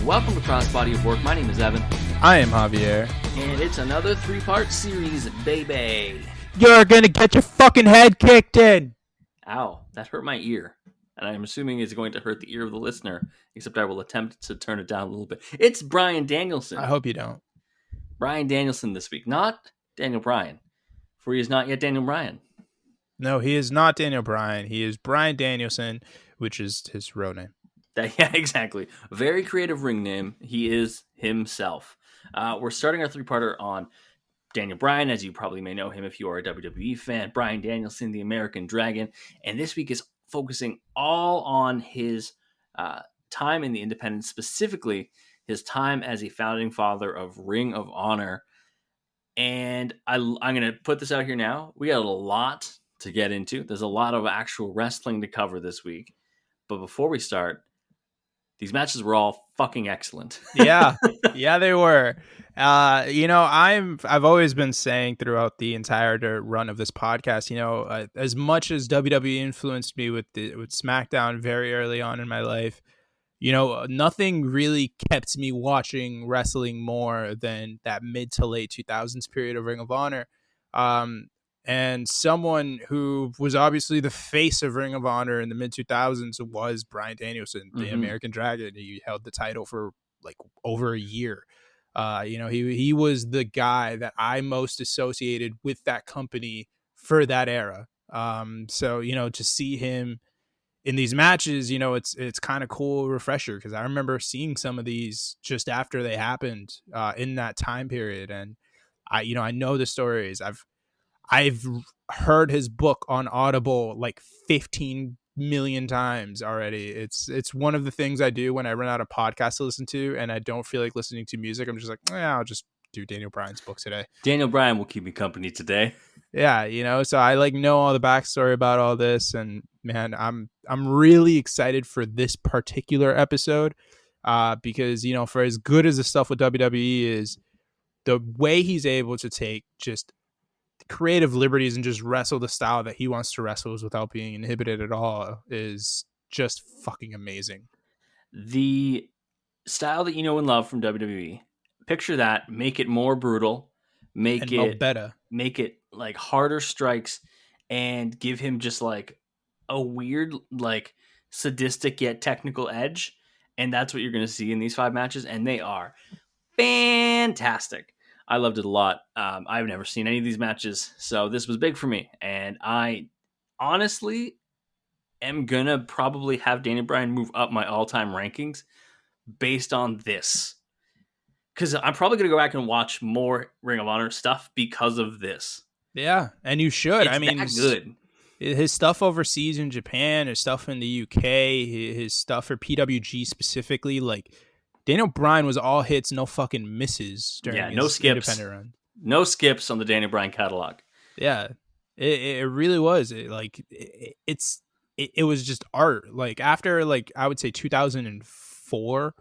Welcome to Crossbody of Work. My name is Evan. I am Javier. And it's another 3-part series, baby. You're gonna get your fucking head kicked in. Ow, that hurt my ear. And I'm assuming it's going to hurt the ear of the listener, except I will attempt to turn it down a little bit. It's Bryan Danielson. I hope you don't. Bryan Danielson this week, not Daniel Bryan, for he is not yet Daniel Bryan. No, he is not Daniel Bryan. He is Bryan Danielson, which is his real name. Yeah, exactly. Very creative ring name. He is himself. We're starting our 3-parter on Daniel Bryan, as you probably may know him if you are a WWE fan. Bryan Danielson, the American Dragon. And this week is focusing all on his time in the independents, specifically his time as a founding father of Ring of Honor. And I'm going to put this out here now. We got a lot to get into. There's a lot of actual wrestling to cover this week. But before we start, these matches were all fucking excellent. Yeah, they were. I've always been saying throughout the entire run of this podcast, as much as WWE influenced me with SmackDown very early on in my life, nothing really kept me watching wrestling more than that mid to late 2000s period of Ring of Honor. And someone who was obviously the face of Ring of Honor in the mid 2000s was Bryan Danielson, the American Dragon. He held the title for like over a year. He was the guy that I most associated with that company for that era. So to see him in these matches, it's kind of cool refresher, because I remember seeing some of these just after they happened in that time period. And I know the stories. I've heard his book on Audible like 15 million times already. It's one of the things I do when I run out of podcasts to listen to and I don't feel like listening to music. I'm just like, I'll just do Daniel Bryan's book today. Daniel Bryan will keep me company today. Yeah, so I know all the backstory about all this, and man, I'm really excited for this particular episode because for as good as the stuff with WWE is, the way he's able to take just creative liberties and just wrestle the style that he wants to wrestle without being inhibited at all is just fucking amazing. The style that you know and love from WWE, picture that, make it more brutal, make it like harder strikes, and give him just like a weird, like sadistic yet technical edge. And that's what you're going to see in these 5 matches. And they are fantastic. I loved it a lot. I've never seen any of these matches, so this was big for me. And I honestly am going to probably have Daniel Bryan move up my all-time rankings based on this. Because I'm probably going to go back and watch more Ring of Honor stuff because of this. Yeah, and you should. It's that good. His stuff overseas in Japan, his stuff in the UK, his stuff for PWG specifically, like... Daniel Bryan was all hits, no fucking misses during his independent run. No skips on the Daniel Bryan catalog. Yeah, it really was. It was just art. Like after I would say 2004,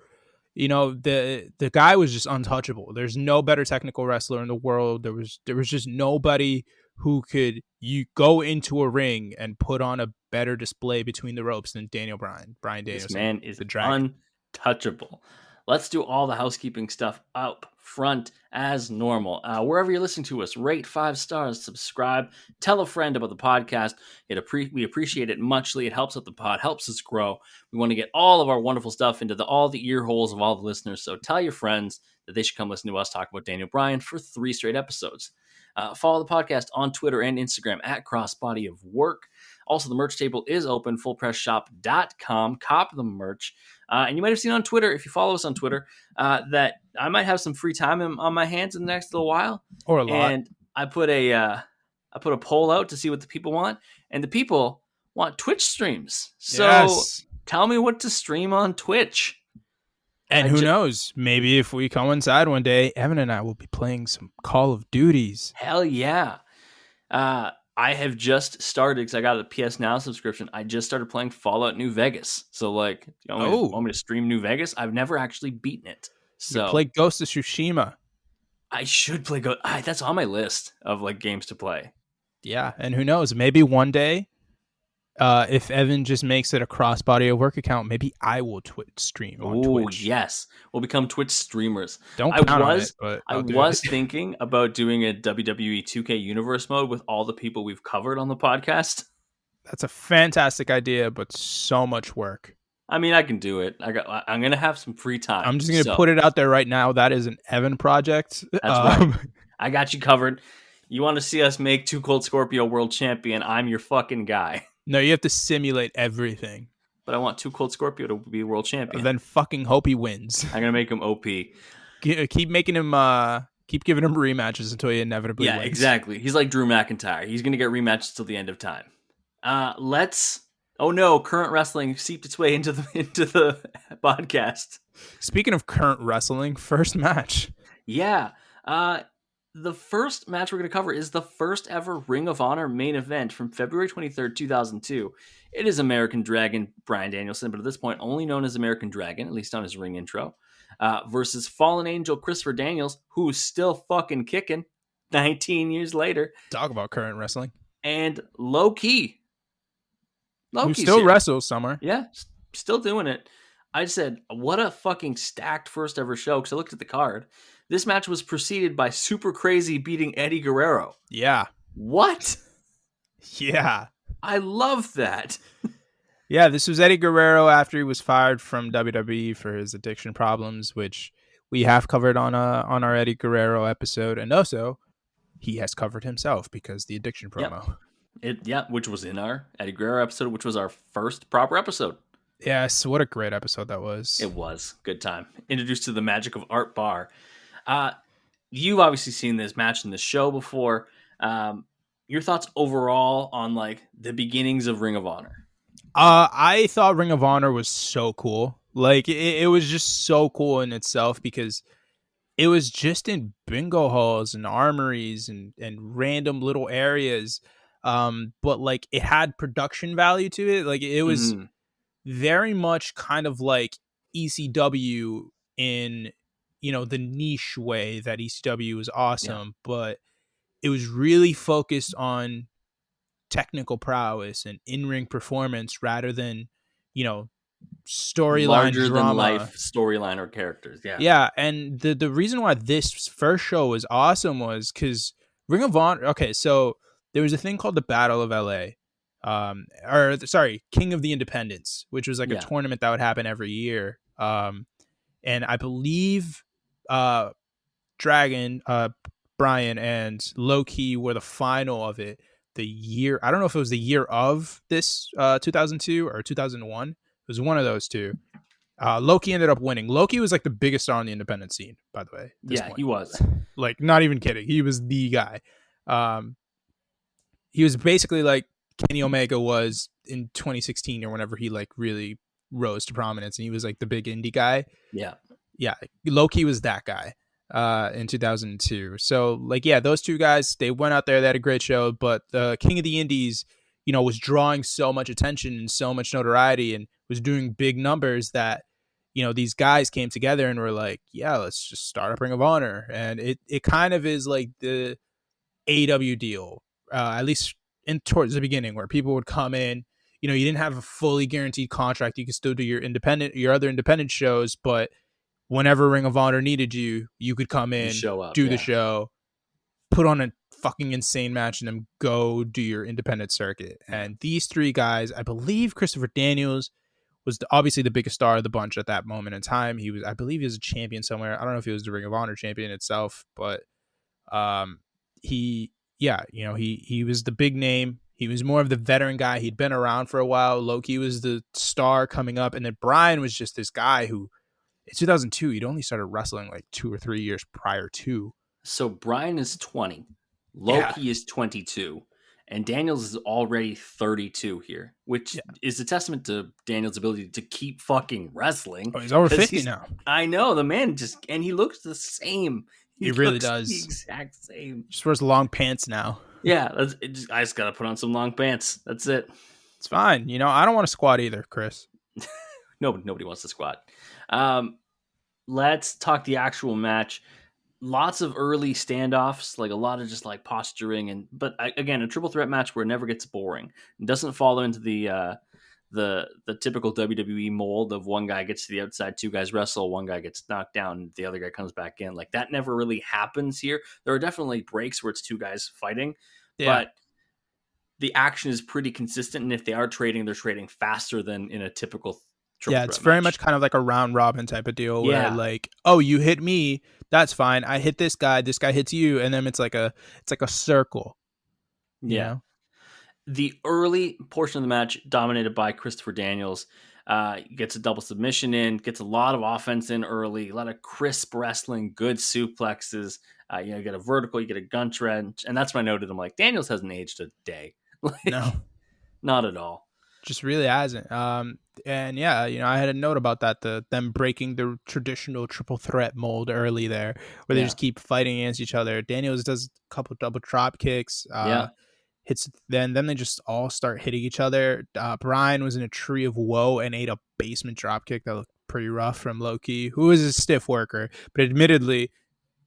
the guy was just untouchable. There's no better technical wrestler in the world. There was just nobody who could go into a ring and put on a better display between the ropes than Daniel Bryan. Bryan Danielson. This man is untouchable. Let's do all the housekeeping stuff up front as normal. Wherever you're listening to us, rate 5 stars, subscribe, tell a friend about the podcast. We appreciate it muchly. It helps out the pod, helps us grow. We want to get all of our wonderful stuff into all the ear holes of all the listeners. So tell your friends that they should come listen to us talk about Daniel Bryan for 3 straight episodes. Follow the podcast on Twitter and Instagram at Crossbody of Work. Also, the merch table is open, fullpressshop.com. Cop the merch. And you might have seen on Twitter, if you follow us on Twitter, that I might have some free time on my hands in the next little while. Or a lot. And I put a poll out to see what the people want. And the people want Twitch streams. So Tell me what to stream on Twitch. And who knows? Maybe if we coincide one day, Evan and I will be playing some Call of Duties. Hell yeah. I have just started, because I got a PS Now subscription. I just started playing Fallout New Vegas. So, want me to stream New Vegas? I've never actually beaten it. So play Ghost of Tsushima. I should play Ghost. That's on my list of games to play. Yeah, and who knows? Maybe one day If Evan just makes it a Crossbody a work account, maybe I will stream on Twitch. Yes, we'll become Twitch streamers. Don't count on it, but I I'll do it. was thinking about doing a WWE 2K Universe mode with all the people we've covered on the podcast. That's a fantastic idea, but so much work. I mean, I can do it. I'm gonna have some free time. I'm just gonna put it out there right now. That is an Evan project. That's right. I got you covered. You want to see us make Too Cold Scorpio world champion? I'm your fucking guy. No, you have to simulate everything. But I want Too Cold Scorpio to be world champion. Then fucking hope he wins. I'm gonna make him OP. Keep making him. Keep giving him rematches until he inevitably wins. Yeah, exactly. He's like Drew McIntyre. He's gonna get rematches till the end of time. Oh no! Current wrestling seeped its way into the podcast. Speaking of current wrestling, first match. Yeah. The first match we're going to cover is the first ever Ring of Honor main event from February 23rd, 2002. It is American Dragon Bryan Danielson, but at this point only known as American Dragon, at least on his ring intro, versus Fallen Angel Christopher Daniels, who's still fucking kicking 19 years later. Talk about current wrestling. And Low Ki. Who still wrestles somewhere. Yeah, still doing it. I said, what a fucking stacked first ever show, because I looked at the card. This match was preceded by Super Crazy beating Eddie Guerrero. Yeah. What? Yeah. I love that. Yeah, this was Eddie Guerrero after he was fired from WWE for his addiction problems, which we have covered on our Eddie Guerrero episode. And also, he has covered himself because the addiction promo. Which was in our Eddie Guerrero episode, which was our first proper episode. Yes, what a great episode that was. It was. Good time. Introduced to the magic of Art Barr. You've obviously seen this match in the show before. Your thoughts overall on like the beginnings of Ring of Honor? I thought Ring of Honor was so cool. Like it was just so cool in itself because it was just in bingo halls and armories and random little areas. But like it had production value to it. Like it was very much kind of like ECW in, the niche way that ECW was awesome, but it was really focused on technical prowess and in-ring performance rather than, storyline larger drama. Than life storyline or characters. Yeah. And the reason why this first show was awesome was because Ring of Honor. Okay, so there was a thing called the Battle of LA. King of the Independents, which was like a tournament that would happen every year. And I believe Dragon, Bryan, and Low Ki were the final of it. The year, I don't know if it was the year of this 2002 or 2001. It was one of those two. Low Ki ended up winning. Low Ki was like the biggest star on the independent scene, by the way. Point. He was. Like, not even kidding. He was the guy. He was basically like Kenny Omega was in 2016 or whenever he like really rose to prominence, and he was like the big indie guy. Yeah. Low Ki was that guy in 2002. So like, those two guys, they went out there, they had a great show, but the King of the Indies, was drawing so much attention and so much notoriety and was doing big numbers that, these guys came together and were like, let's just start up Ring of Honor. And it kind of is like the AEW deal, at least towards the beginning, where people would come in, you didn't have a fully guaranteed contract. You could still do your other independent shows, but whenever Ring of Honor needed you, you could come in, do the show, put on a fucking insane match, and then go do your independent circuit. And these three guys, I believe Christopher Daniels was obviously the biggest star of the bunch at that moment in time. I believe he was a champion somewhere. I don't know if he was the Ring of Honor champion itself, but he was the big name. He was more of the veteran guy. He'd been around for a while. Low Ki was the star coming up, and then Bryan was just this guy who, in 2002, he'd only started wrestling like 2 or 3 years prior to. So Bryan is 20, Low Ki is 22, and Daniels is already 32 here, which is a testament to Daniels' ability to keep fucking wrestling. Oh, he's over 50 now. I know, the man and he looks the same. He really does. The exact same. Just wears long pants now. Yeah, I just got to put on some long pants. That's it. It's fine. I don't want to squat either, Chris. Nobody wants to squat. Let's talk the actual match. lots of early standoffs, like a lot of just like posturing, but again, a triple threat match where it never gets boring. It doesn't fall into the typical WWE mold of one guy gets to the outside, two guys wrestle, one guy gets knocked down, the other guy comes back in. Like that never really happens here. There are definitely breaks where it's two guys fighting, but the action is pretty consistent. And if they are trading, they're trading faster than in a typical triple threat it's match. very much kind of like a round robin type of deal where like, oh, you hit me, that's fine. I hit this guy hits you, and then it's like a circle. You know? The early portion of the match dominated by Christopher Daniels. Gets a double submission in, gets a lot of offense in early, a lot of crisp wrestling, good suplexes. You get a vertical, you get a gun wrench, and that's my note. I'm like, Daniels hasn't aged a day. No, not at all. Just really hasn't. And yeah, I had a note about that, them breaking the traditional triple threat mold early there, where they just keep fighting against each other. Daniels does a couple double drop kicks. Hits, then they just all start hitting each other. Bryan was in a tree of woe and ate a basement drop kick that looked pretty rough from Low-Ki, who is a stiff worker, but admittedly,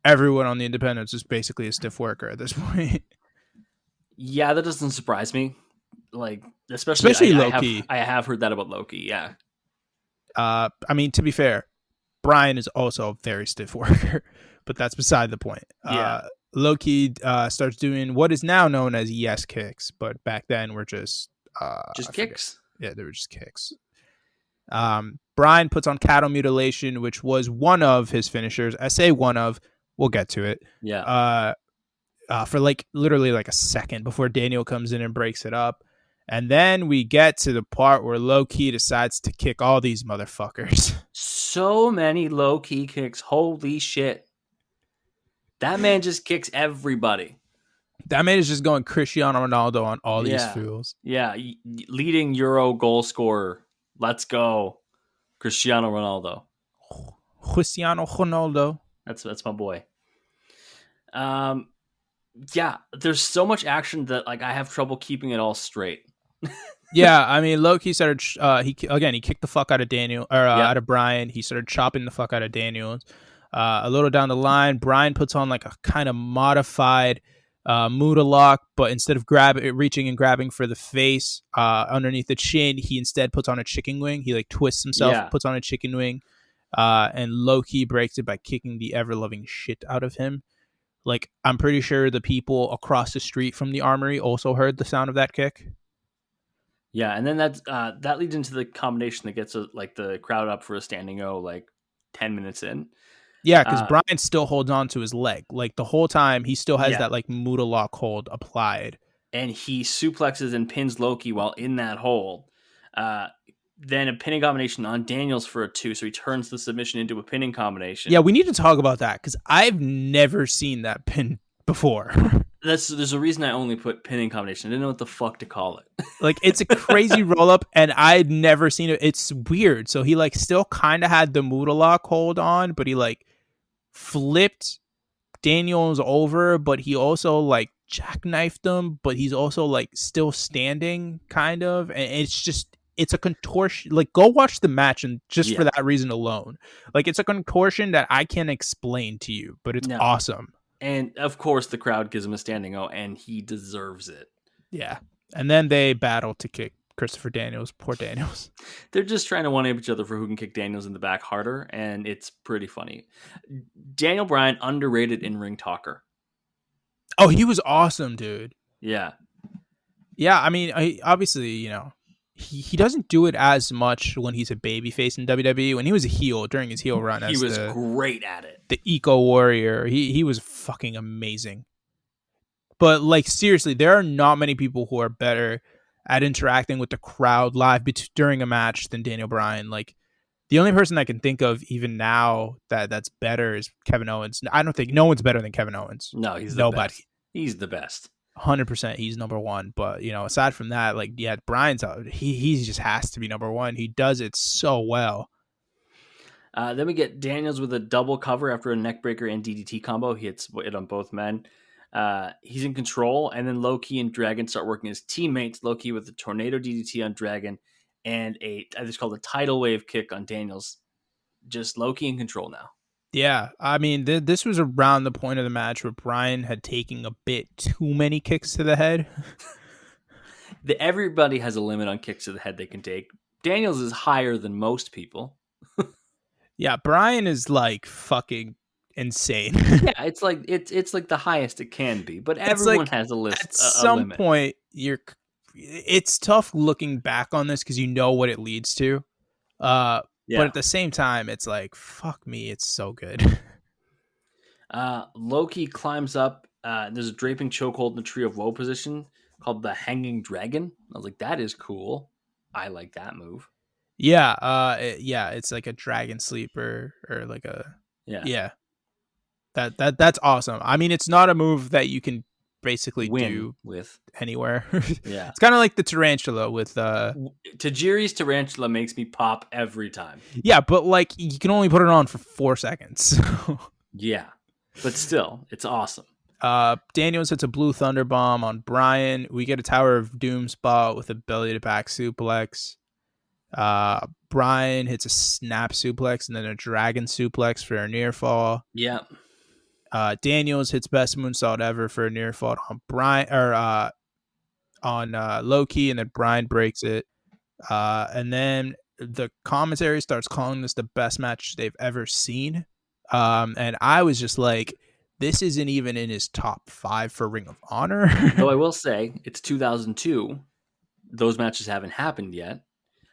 everyone on the independents is basically a stiff worker at this point. Yeah, that doesn't surprise me. Like, especially Low-Ki. I have heard that about Low-Ki. Yeah. I mean, to be fair, Bryan is also a very stiff worker, but that's beside the point. Low-Ki starts doing what is now known as yes kicks, but back then were just kicks. Yeah, they were just kicks. Bryan puts on cattle mutilation, which was one of his finishers. I say one of. We'll get to it. Yeah. For like literally like a second before Daniel comes in and breaks it up. And then we get to the part where Low-Ki decides to kick all these motherfuckers. So many Low-Ki kicks. Holy shit. That man just kicks everybody. That man is just going Cristiano Ronaldo on all these fools. Yeah, leading Euro goal scorer. Let's go, Cristiano Ronaldo. Cristiano Ronaldo. That's my boy. Yeah, there's so much action that like I have trouble keeping it all straight. Yeah, I mean, Low-Ki started. He kicked the fuck out of Daniel or out of Bryan. He started chopping the fuck out of Daniels. A little down the line, Bryan puts on like a kind of modified Muda lock, but instead of reaching and grabbing for the face underneath the chin, he instead puts on a chicken wing. He like twists himself, puts on a chicken wing, and Low-Ki breaks it by kicking the ever-loving shit out of him. Like, I'm pretty sure the people across the street from the Armory also heard the sound of that kick. Yeah, and then that leads into the combination that gets like the crowd up for a standing O like 10 minutes in. Yeah, because Bryan still holds on to his leg. Like the whole time, he still has that like Muda lock hold applied. And he suplexes and pins Low-Ki while in that hold. Then a pinning combination on Daniels for a 2, so he turns the submission into a pinning combination. Yeah, we need to talk about that because I've never seen that pin before. There's a reason I only put pinning combination. I didn't know what the fuck to call it. Like, it's a crazy roll up, and I'd never seen it. It's weird. So he like still kind of had the Muda lock hold on, but he like flipped Daniels over, but he also like jackknifed him, but he's also like still standing, kind of, and it's a contortion. Like, go watch the match, and just for that reason alone, like, it's a contortion that I can't explain to you, but it's awesome. And of course, the crowd gives him a standing O, and he deserves it. Yeah, and then they battle to kick Christopher Daniels. Poor Daniels. They're just trying to one-up each other for who can kick Daniels in the back harder, and it's pretty funny. Daniel Bryan, underrated in-ring talker. Oh, he was awesome, dude. Yeah. Yeah, I mean, obviously, he doesn't do it as much when he's a babyface in WWE. When he was a heel during his heel run, he was great at it. The Eco Warrior, he was fucking amazing. But like, seriously, there are not many people who are better at interacting with the crowd live during a match than Daniel Bryan. Like, the only person I can think of even now that's better is Kevin Owens. I don't think no one's better than Kevin Owens. No, he's nobody. He's the best. 100%, he's number one. But aside from that, like, yeah, Bryan's he just has to be number one. He does it so well. Then we get Daniels with a double cover after a neckbreaker and DDT combo. He hits it on both men. He's in control, and then Low-Ki and Dragon start working as teammates. Low-Ki with a tornado DDT on Dragon and I just called a tidal wave kick on Daniels. Just Low-Ki in control now. Yeah, I mean, this was around the point of the match where Bryan had taken a bit too many kicks to the head. Everybody has a limit on kicks to the head they can take. Daniels is higher than most people. Yeah, Bryan is like fucking insane. Yeah, it's like the highest it can be, but It's everyone like has a at a some limit. point it's tough looking back on this because you know what it leads to. But at the same time, it's like, fuck me, it's so good. Loki climbs up. There's a draping chokehold in the Tree of Woe position called the Hanging Dragon. I was like, that is cool. I like that move. Yeah, it's like a dragon sleeper or like a yeah. That's awesome. I mean, it's not a move that you can basically win do with anywhere. Yeah, it's kind of like the tarantula with Tajiri's tarantula makes me pop every time. Yeah, but like you can only put it on for 4 seconds. Yeah, but still, it's awesome. Daniels hits a blue thunder bomb on Bryan. We get a Tower of Doom spot with a belly to back suplex. Bryan hits a snap suplex and then a dragon suplex for a near fall. Yeah. Daniels hits best moonsault ever for a near fall on Bryan or on Loki, and then Bryan breaks it. And then the commentary starts calling this the best match they've ever seen. And I was just like, this isn't even in his top 5 for Ring of Honor. Though I will say, it's 2002. Those matches haven't happened yet.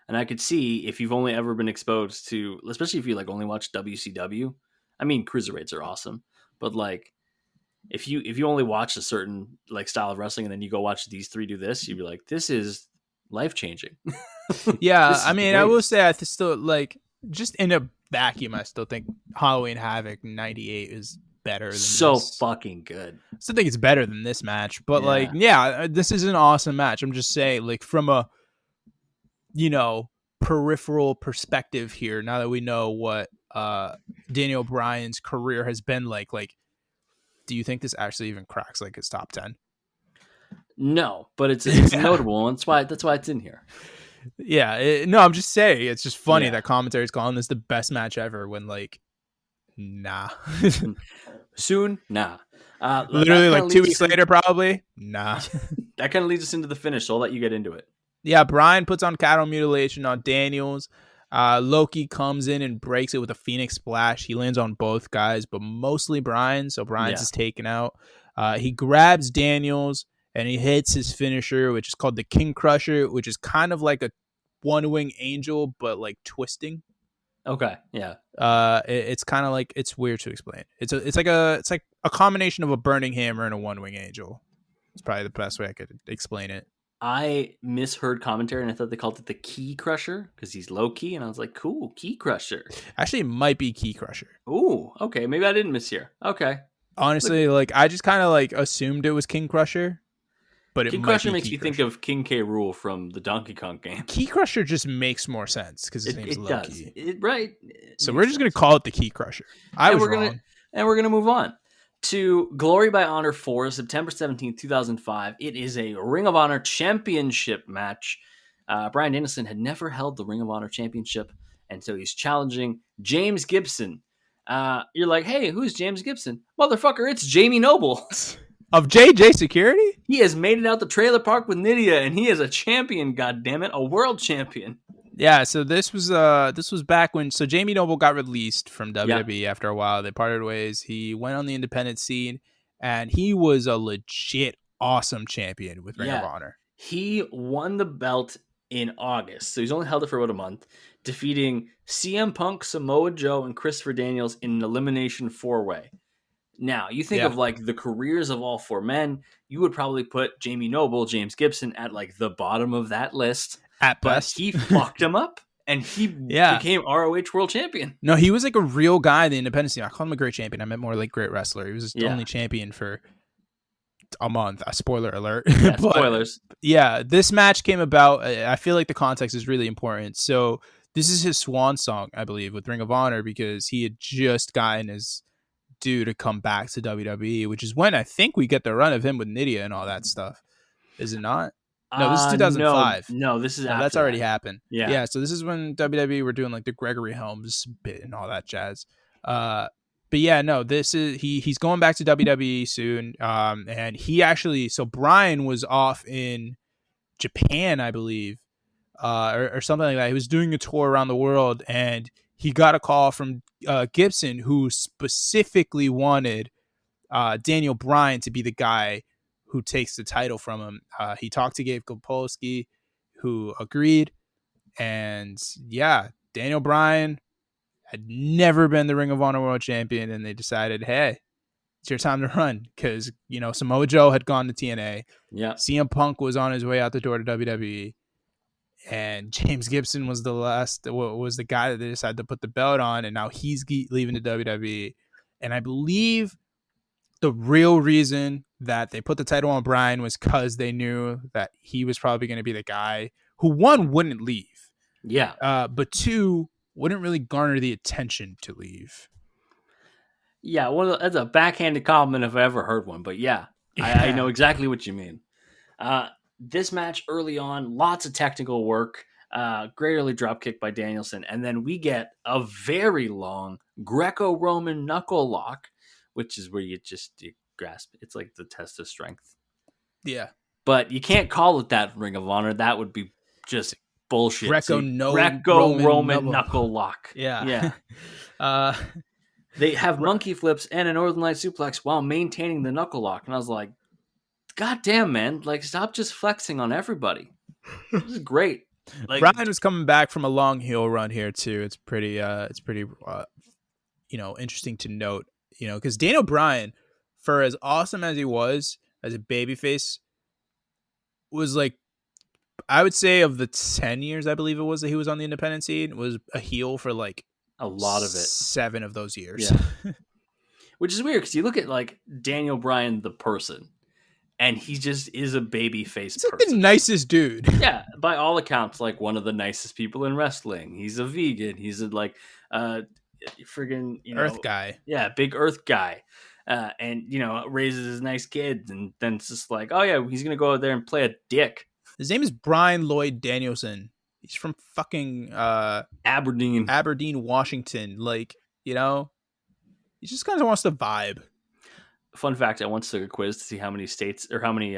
And I could see if you've only ever been exposed to, especially if you like only watch WCW. I mean, cruiserweights are awesome, but like if you only watch a certain like style of wrestling and then you go watch these three do this, you'd be like, this is life changing. Yeah, I mean, I will say I still like just in a vacuum. I still think Halloween Havoc '98 is better than so this. fucking good. I still think it's better than this match, but this is an awesome match. I'm just saying, like from a peripheral perspective here. Now that we know what Daniel Bryan's career has been like, do you think this actually even cracks like his top 10? No, but it's notable, and that's why it's in here. Yeah, no, I'm just saying it's just funny that commentary's calling this the best match ever when like, nah. Soon, nah. Literally like 2 weeks later, probably, nah. That kind of leads us into the finish, so I'll let you get into it. Yeah, Bryan puts on cattle mutilation on Daniels. Loki comes in and breaks it with a Phoenix Splash. He lands on both guys, but mostly Bryan, so Bryan's is taken out. He grabs Daniels and he hits his finisher, which is called the King Crusher, which is kind of like a one-wing angel, but like twisting. Okay, yeah. It's kind of like, it's weird to explain. It's like a combination of a burning hammer and a one-wing angel. It's probably the best way I could explain it. I misheard commentary and I thought they called it the Key Crusher because he's low key, and I was like, cool, Key Crusher. Actually, it might be Key Crusher. Ooh, okay, maybe I didn't mishear. Okay. Honestly, like I just kind of like assumed it was King Crusher, but King Crusher makes me think of King K. Rool from the Donkey Kong game. Key Crusher just makes more sense because his name's Loki. Right. So we're just gonna call it the Key Crusher. I was wrong, and we're gonna move on to Glory by Honor 4, September 17th, 2005. It is a Ring of Honor Championship match. Bryan Danielson had never held the Ring of Honor Championship, and so he's challenging James Gibson. You're like, hey, who's James Gibson? Motherfucker, it's Jamie Noble. Of JJ Security? He has made it out the trailer park with Nydia, and he is a champion, goddammit, a world champion. Yeah, so this was back when Jamie Noble got released from WWE after a while. They parted ways. He went on the independent scene, and he was a legit awesome champion with Ring of Honor. He won the belt in August, so he's only held it for about a month, defeating CM Punk, Samoa Joe, and Christopher Daniels in an elimination 4-way. Now, you think of like the careers of all 4 men, you would probably put Jamie Noble, James Gibson at like the bottom of that list. At best. But he fucked him up, and he became ROH World Champion. No, he was like a real guy in the independent scene. I call him a great champion. I meant more like great wrestler. He was just only champion for a month. Spoiler alert. Yeah, spoilers. Yeah, this match came about. I feel like the context is really important. So this is his swan song, I believe, with Ring of Honor, because he had just gotten his due to come back to WWE, which is when I think we get the run of him with Nydia and all that stuff. Is it not? No, this is 2005. No, this is that's already happened. Yeah. So this is when WWE were doing like the Gregory Helms bit and all that jazz. yeah, no, this is he's going back to WWE soon. And he actually, so Bryan was off in Japan, I believe, or something like that. He was doing a tour around the world, and he got a call from Gibson, who specifically wanted Daniel Bryan to be the guy who takes the title from him. He talked to Gabe Kapolsky, who agreed, and yeah, Daniel Bryan had never been the Ring of Honor World Champion, and they decided, hey, it's your time to run, because Samoa Joe had gone to TNA. Yeah, CM Punk was on his way out the door to WWE, and James Gibson was the guy that they decided to put the belt on, and now he's leaving the WWE. And I believe the real reason that they put the title on Bryan was because they knew that he was probably going to be the guy who, one, wouldn't leave, but two, wouldn't really garner the attention to leave. Yeah, well, that's a backhanded compliment if I ever heard one. But yeah. I know exactly what you mean. This match early on, lots of technical work. Great early dropkick by Danielson. And then we get a very long Greco-Roman knuckle lock, which is where you grasp. It's like the test of strength. Yeah. But you can't call it that Ring of Honor. That would be just bullshit. Greco-Roman knuckle lock. Yeah. They have monkey flips and a Northern Light suplex while maintaining the knuckle lock. And I was like, God damn, man. Like, stop just flexing on everybody. This is great. Like, Bryan was coming back from a long heel run here, too. It's pretty interesting to note, because Daniel Bryan, for as awesome as he was as a babyface, was like, I would say of the 10 years, I believe it was, that he was on the independent scene, was a heel for like a lot of it. 7 of those years. Yeah. Which is weird, because you look at like Daniel Bryan, the person, and he just is a baby face person. He's like the nicest dude. Yeah, by all accounts, like one of the nicest people in wrestling. He's a vegan. He's a friggin' Earth guy. Yeah, big Earth guy. And raises his nice kids, and then it's just like, oh yeah, he's gonna go out there and play a dick. His name is Bryan Lloyd Danielson. He's from fucking Aberdeen, Washington. Like, he just kind of wants to vibe. Fun fact, I once took a quiz to see how many states or how many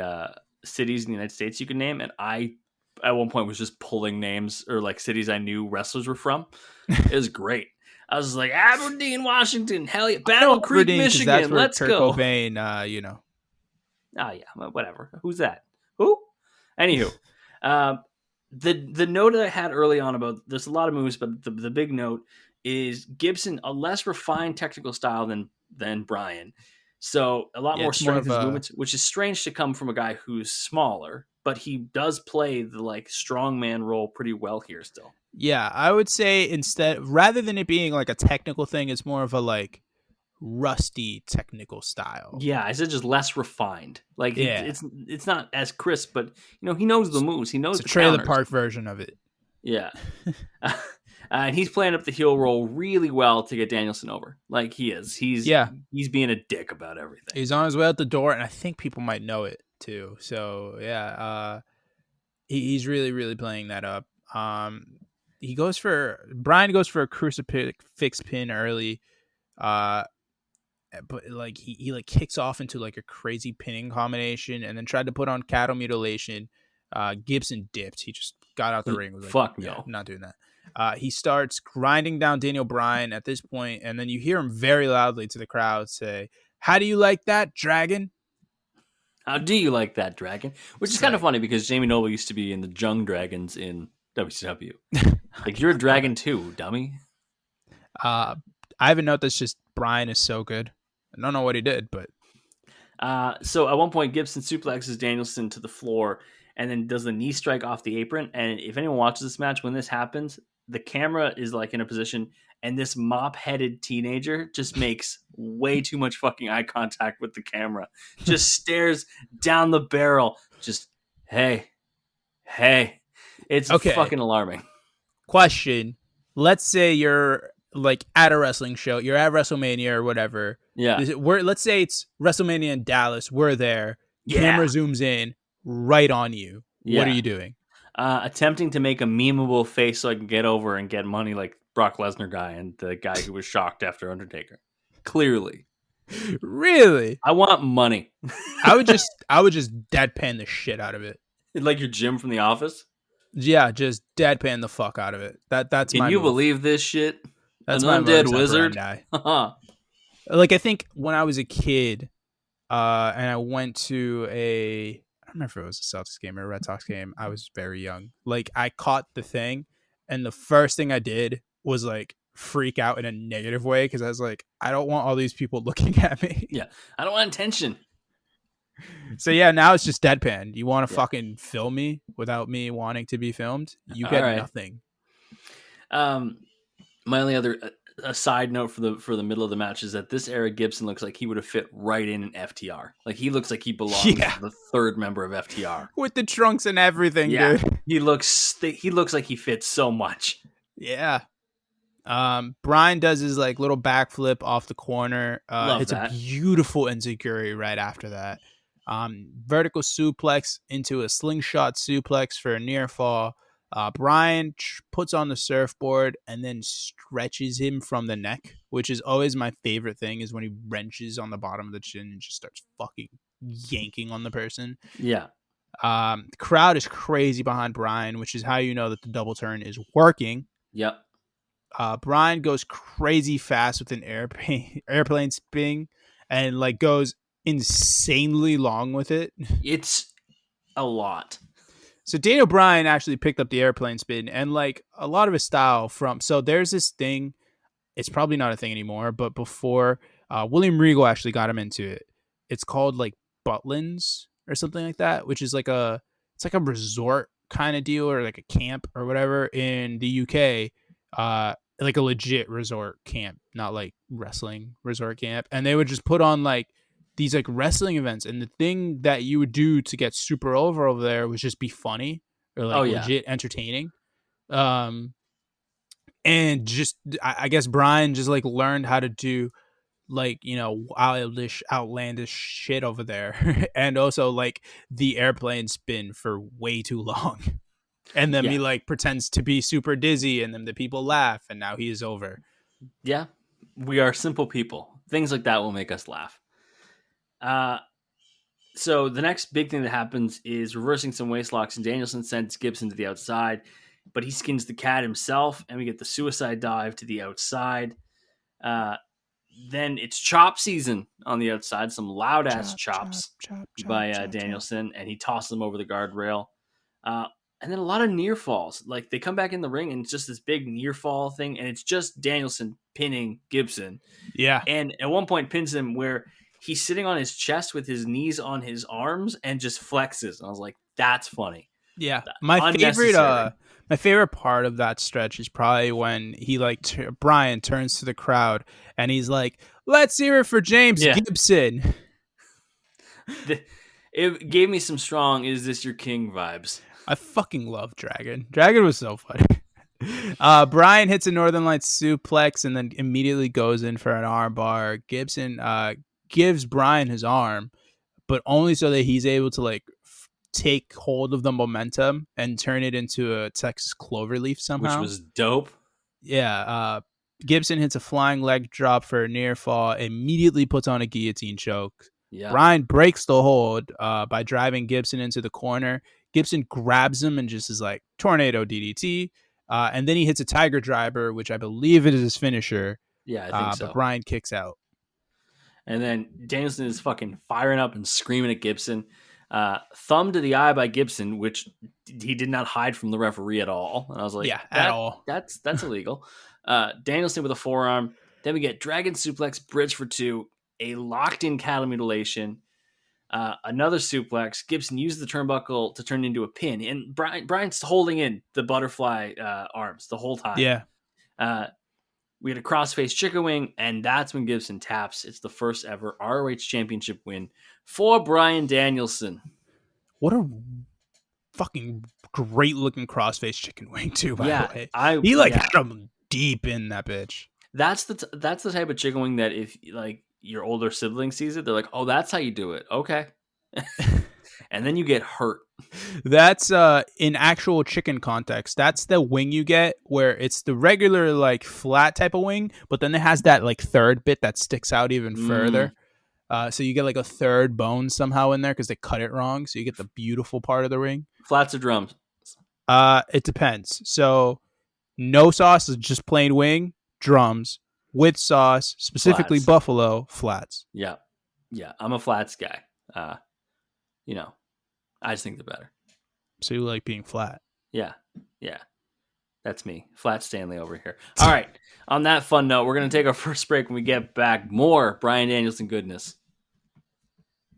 cities in the United States you can name, and I at one point was just pulling names or like cities I knew wrestlers were from. It was great. I was like, Aberdeen, Washington, hell yeah, Battle Creek, Michigan, that's where let's Kurt go. Cobain, Oh yeah, whatever. Who's that? Who? Anywho, the note that I had early on about there's a lot of moves, but the big note is Gibson, a less refined technical style than Bryan. So a lot more strength in his movements, which is strange to come from a guy who's smaller, but he does play the like strongman role pretty well here still. Yeah, I would say rather than it being like a technical thing, it's more of a like rusty technical style. Yeah, I said just less refined. Like it's not as crisp, but he knows the moves. He knows it's a trailer park version of it. Yeah. And he's playing up the heel role really well to get Danielson over. Like he is. He's being a dick about everything. He's on his way out the door, and I think people might know it too. So yeah, he's really, really playing that up. Bryan goes for a crucifix pin early, but like he like kicks off into like a crazy pinning combination, and then tried to put on cattle mutilation. Gibson dipped. He just got out the ring. Was like, fuck no, yeah, I'm not doing that. He starts grinding down Daniel Bryan at this point, and then you hear him very loudly to the crowd say, "How do you like that, Dragon? How do you like that, Dragon?" Which is kind of funny because Jamie Noble used to be in the Jung Dragons in WCW. Like, you're a dragon too, dummy. I have a note that's just Bryan is so good. I don't know what he did, but so at one point Gibson suplexes Danielson to the floor and then does the knee strike off the apron. And if anyone watches this match, when this happens, the camera is like in a position, and this mop-headed teenager just makes way too much fucking eye contact with the camera. Just stares down the barrel. Just, hey. It's fucking alarming. Question. Let's say you're like at a wrestling show. You're at WrestleMania or whatever. Yeah. Let's say it's WrestleMania in Dallas. We're there. Yeah. Camera zooms in right on you. Yeah. What are you doing? Attempting to make a memeable face so I can get over and get money like Brock Lesnar guy and the guy who was shocked after Undertaker. Clearly. Really? I want money. I would just deadpan the shit out of it. Like your Jim from The Office? Yeah, just deadpan the fuck out of it. That's Can my you move. believe this shit? That's An my undead modus wizard? operandi. Like, I think when I was a kid, and I went to I don't remember if it was a Celtics game or a Red Sox game. I was very young. Like, I caught the thing, and the first thing I did was like freak out in a negative way because I was like, I don't want all these people looking at me. Yeah, I don't want attention. So yeah, now it's just deadpan. You want to fucking film me without me wanting to be filmed? You get nothing. My only other a side note for the middle of the match is that this era Gibson looks like he would have fit right in an FTR. Like, he looks like he belongs as the third member of FTR with the trunks and everything, dude. He looks like he fits so much. Yeah. Bryan does his like little backflip off the corner. It's a beautiful enziguri right after that. Vertical suplex into a slingshot suplex for a near fall. Bryan puts on the surfboard and then stretches him from the neck, which is always my favorite thing, is when he wrenches on the bottom of the chin and just starts fucking yanking on the person. Yeah. The crowd is crazy behind Bryan, which is how you know that the double turn is working. Yep. Bryan goes crazy fast with an airplane spin and like goes insanely long with it. It's a lot. So Daniel Bryan actually picked up the airplane spin and like a lot of his style from. So there's this thing. It's probably not a thing anymore, but before William Regal actually got him into it. It's called like Butlins or something like that, which is like it's like a resort kind of deal or like a camp or whatever in the UK. Like a legit resort camp, not like wrestling resort camp. And they would just put on like these like wrestling events, and the thing that you would do to get super over there was just be funny or like legit entertaining. And just I guess Bryan just like learned how to do like, you know, outlandish shit over there. And also like the airplane spin for way too long. And then he like pretends to be super dizzy, and then the people laugh, and now he is over. Yeah, we are simple people. Things like that will make us laugh. So the next big thing that happens is reversing some waist locks, and Danielson sends Gibson to the outside, but he skins the cat himself, and we get the suicide dive to the outside. Then it's chop season on the outside, some loud ass chops by Danielson, and he tosses them over the guardrail. And then a lot of near falls. Like, they come back in the ring, and it's just this big near fall thing, and it's just Danielson pinning Gibson. Yeah. And at one point pins him where he's sitting on his chest with his knees on his arms and just flexes. And I was like, that's funny. Yeah. My favorite part of that stretch is probably when he Bryan turns to the crowd and he's like, "Let's hear it for James Gibson." It gave me some strong "Is This Your King" vibes. I fucking love Dragon. Dragon was so funny. Bryan hits a Northern Lights suplex and then immediately goes in for an arm bar. Gibson gives Bryan his arm, but only so that he's able to like take hold of the momentum and turn it into a Texas cloverleaf somehow. Which was dope. Yeah. Gibson hits a flying leg drop for a near fall, immediately puts on a guillotine choke. Yeah. Bryan breaks the hold by driving Gibson into the corner. Gibson grabs him and just is like tornado DDT. And then he hits a tiger driver, which I believe it is his finisher. Yeah, I think so. But Bryan kicks out. And then Danielson is fucking firing up and screaming at Gibson. Thumb to the eye by Gibson, which he did not hide from the referee at all. And I was like, at all. That's illegal. Danielson with a forearm. Then we get Dragon Suplex, bridge for two, a locked-in cattle mutilation, another suplex. Gibson used the turnbuckle to turn it into a pin. And Bryan's holding in the butterfly arms the whole time. Yeah. We had a crossface chicken wing, and that's when Gibson taps. It's the first ever ROH championship win for Bryan Danielson. What a fucking great looking crossface chicken wing too, by the way. He had him deep in that bitch. That's the type of chicken wing that if like your older sibling sees it, they're like, "Oh, that's how you do it." Okay. and then you get hurt. That's in actual chicken context. That's the wing you get where it's the regular like flat type of wing, but then it has that like third bit that sticks out even further. So you get like a third bone somehow in there because they cut it wrong. So you get the beautiful part of the wing. Flats or drums? It depends. So no sauce is just plain wing. Drums with sauce, specifically Flats. buffalo flats. Yeah. I'm a flats guy. I just think they're better. So you like being flat? Yeah. That's me, Flat Stanley over here. All right. On that fun note, we're going to take our first break. When we get back, more Bryan Danielson goodness.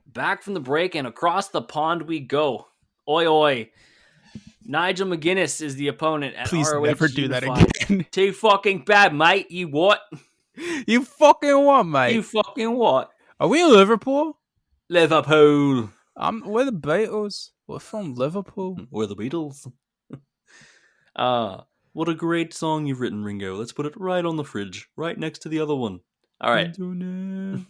Back from the break and across the pond we go. Oi, oi. Nigel McGuinness is the opponent at Please ROH never do Unified. that again. Too fucking bad, mate. You what? You fucking what, mate? You fucking what? Are we in Liverpool? Liverpool. We're the Beatles. We're from Liverpool. We're the Beatles. What a great song you've written, Ringo. Let's put it right on the fridge, right next to the other one. All right. Nigel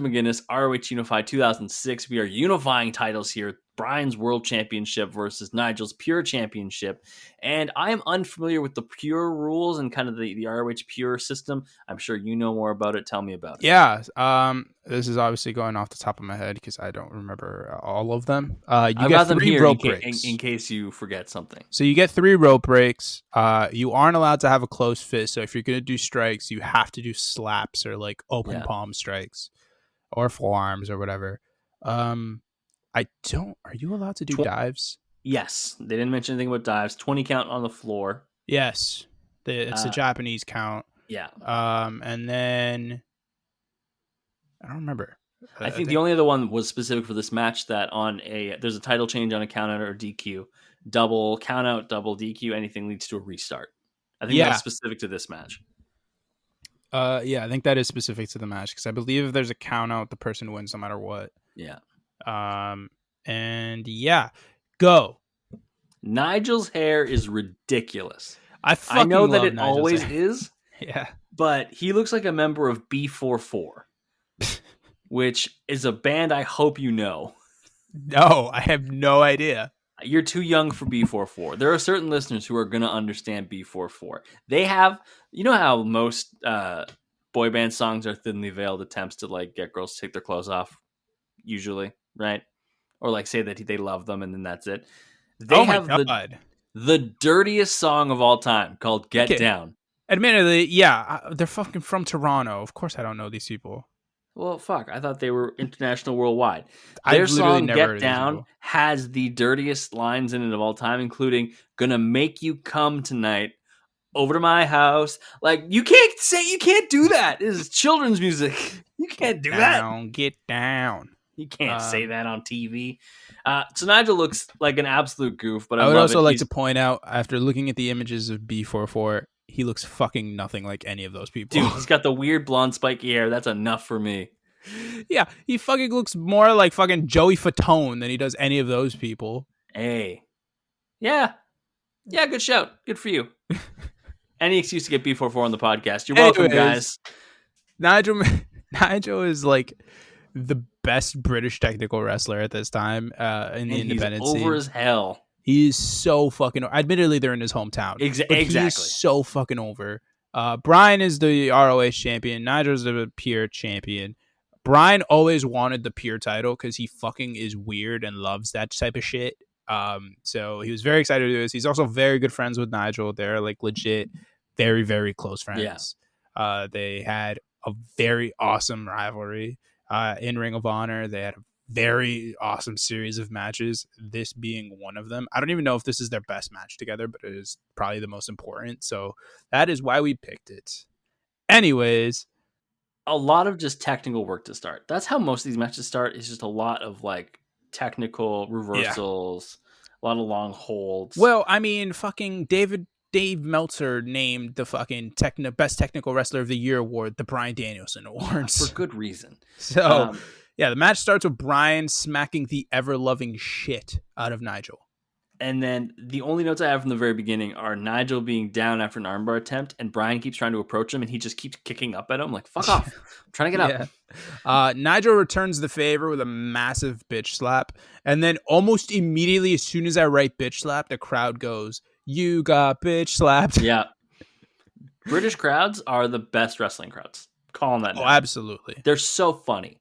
McGuinness, ROH Unified 2006. We are unifying titles here. Bryan's World Championship versus Nigel's Pure Championship. And I am unfamiliar with the Pure rules and kind of the ROH Pure system. I'm sure you know more about it. Tell me about it. Yeah. This is obviously going off the top of my head because I don't remember all of them. You get 3 rope breaks. In case you forget something. So you get 3 rope breaks. You aren't allowed to have a closed fist. So if you're going to do strikes, you have to do slaps or like open palm strikes or forearms or whatever. Are you allowed to do dives? Yes. They didn't mention anything about dives. 20 count on the floor. Yes. It's a Japanese count. Yeah. And then I don't remember. I think the only other one was specific for this match that there's a title change on a count out or DQ. Double count out, double DQ, anything leads to a restart. I think that's specific to this match. I think that is specific to the match because I believe if there's a count out, the person wins no matter what. Yeah. Go. Nigel's hair is ridiculous. I know that it Nigel's always hair. is. Yeah. But he looks like a member of B44, which is a band I hope you know. No, I have no idea. You're too young for B44. There are certain listeners who are going to understand B44. They have, you know how most boy band songs are thinly veiled attempts to like get girls to take their clothes off, usually, right? Or like say that they love them and then that's it. They have the dirtiest song of all time called Get Down. Admittedly, they're fucking from Toronto. Of course I don't know these people. Well, fuck. I thought they were international worldwide. Their song Get Down has the dirtiest lines in it of all time, including "Gonna make you come tonight over to my house." Like, you can't do that. This is children's music. You can't do that. Get down. You can't say that on TV. So Nigel looks like an absolute goof, but I would also like to point out, after looking at the images of B44, he looks fucking nothing like any of those people. Dude, he's got the weird blonde spiky hair. That's enough for me. Yeah, he fucking looks more like fucking Joey Fatone than he does any of those people. Hey. Yeah, good shout. Good for you. Any excuse to get B44 on the podcast. You're welcome, guys. Nigel is like the best British technical wrestler at this time in the independent scene. He's over as hell. He's so fucking... Admittedly, they're in his hometown. Exactly. He's so fucking over. Bryan is the ROH champion. Nigel's the Pure champion. Bryan always wanted the Pure title because he fucking is weird and loves that type of shit. So he was very excited to do this. He's also very good friends with Nigel. They're like legit very, very close friends. Yeah. They had a very awesome rivalry in Ring of Honor. They had a very awesome series of matches, this being one of them. I don't even know if this is their best match together, but it is probably the most important. So that is why we picked it. Anyways, a lot of just technical work to start. That's how most of these matches start. It's just a lot of like technical reversals, a lot of long holds. Well, I mean, fucking Dave Meltzer named the fucking best technical wrestler of the year award the Bryan Danielson Awards. For good reason. So, the match starts with Bryan smacking the ever-loving shit out of Nigel. And then the only notes I have from the very beginning are Nigel being down after an armbar attempt, and Bryan keeps trying to approach him, and he just keeps kicking up at him. Like, fuck off. I'm trying to get up. Nigel returns the favor with a massive bitch slap. And then almost immediately, as soon as I write bitch slap, the crowd goes, "You got bitch slapped." Yeah. British crowds are the best wrestling crowds. Call them that now. Oh, absolutely. They're so funny.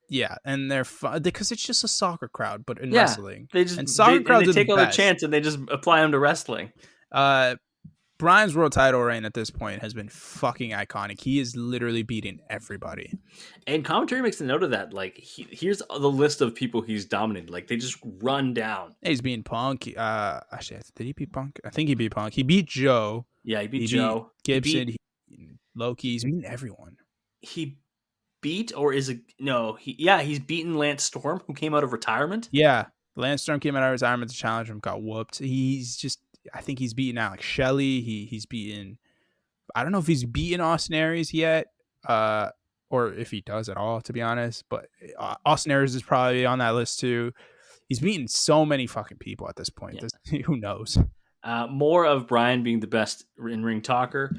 Yeah, and they're fun because it's just a soccer crowd, but in wrestling. They just and soccer crowds they take all the their chance and they just apply them to wrestling. Bryan's world title reign at this point has been fucking iconic. He is literally beating everybody. And commentary makes a note of that. Like, here's the list of people he's dominated. Like, they just run down. He's beating Punk. Actually, did he beat Punk? I think he beat Punk. He beat Joe. Yeah, he beat Joe. Gibson. Loki. He's beating everyone. He beat, or is it no? He's beaten Lance Storm, who came out of retirement. Yeah, Lance Storm came out of retirement to challenge him, got whooped. I think he's beaten Alex Shelley. He's beaten. I don't know if he's beaten Austin Aries yet, or if he does at all, to be honest. But Austin Aries is probably on that list too. He's beaten so many fucking people at this point. Yeah. Who knows? More of Bryan being the best in-ring talker.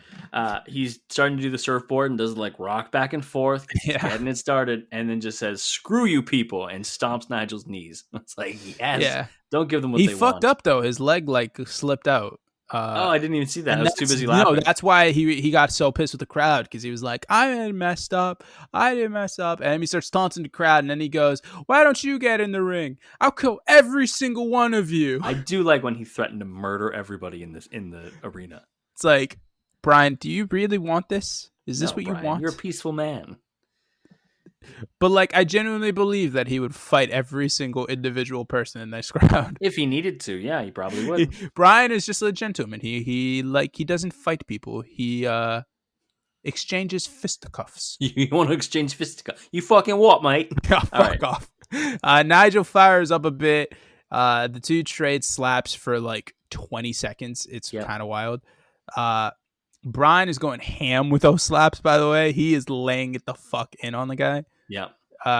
He's starting to do the surfboard and does like rock back and forth, getting it started, and then just says, "Screw you people," and stomps Nigel's knees. It's like, yes, don't give them what they want. He fucked up though. His leg like slipped out. I didn't even see that. I was too busy laughing. No, that's why he got so pissed with the crowd, because he was like, I didn't mess up. And he starts taunting the crowd, and then he goes, "Why don't you get in the ring? I'll kill every single one of you." I do like when he threatened to murder everybody in the arena. It's like, Bryan, do you really want this? Is this what Bryan, you want? You're a peaceful man. But like, I genuinely believe that he would fight every single individual person in this crowd. If he needed to, yeah, he probably would. Bryan is just a gentleman. He doesn't fight people. He exchanges fisticuffs. You want to exchange fisticuffs? You fucking what, mate? Fuck off. Nigel fires up a bit. The two trade slaps for like 20 seconds. It's kind of wild. Bryan is going ham with those slaps, by the way. He is laying it the fuck in on the guy. Yeah.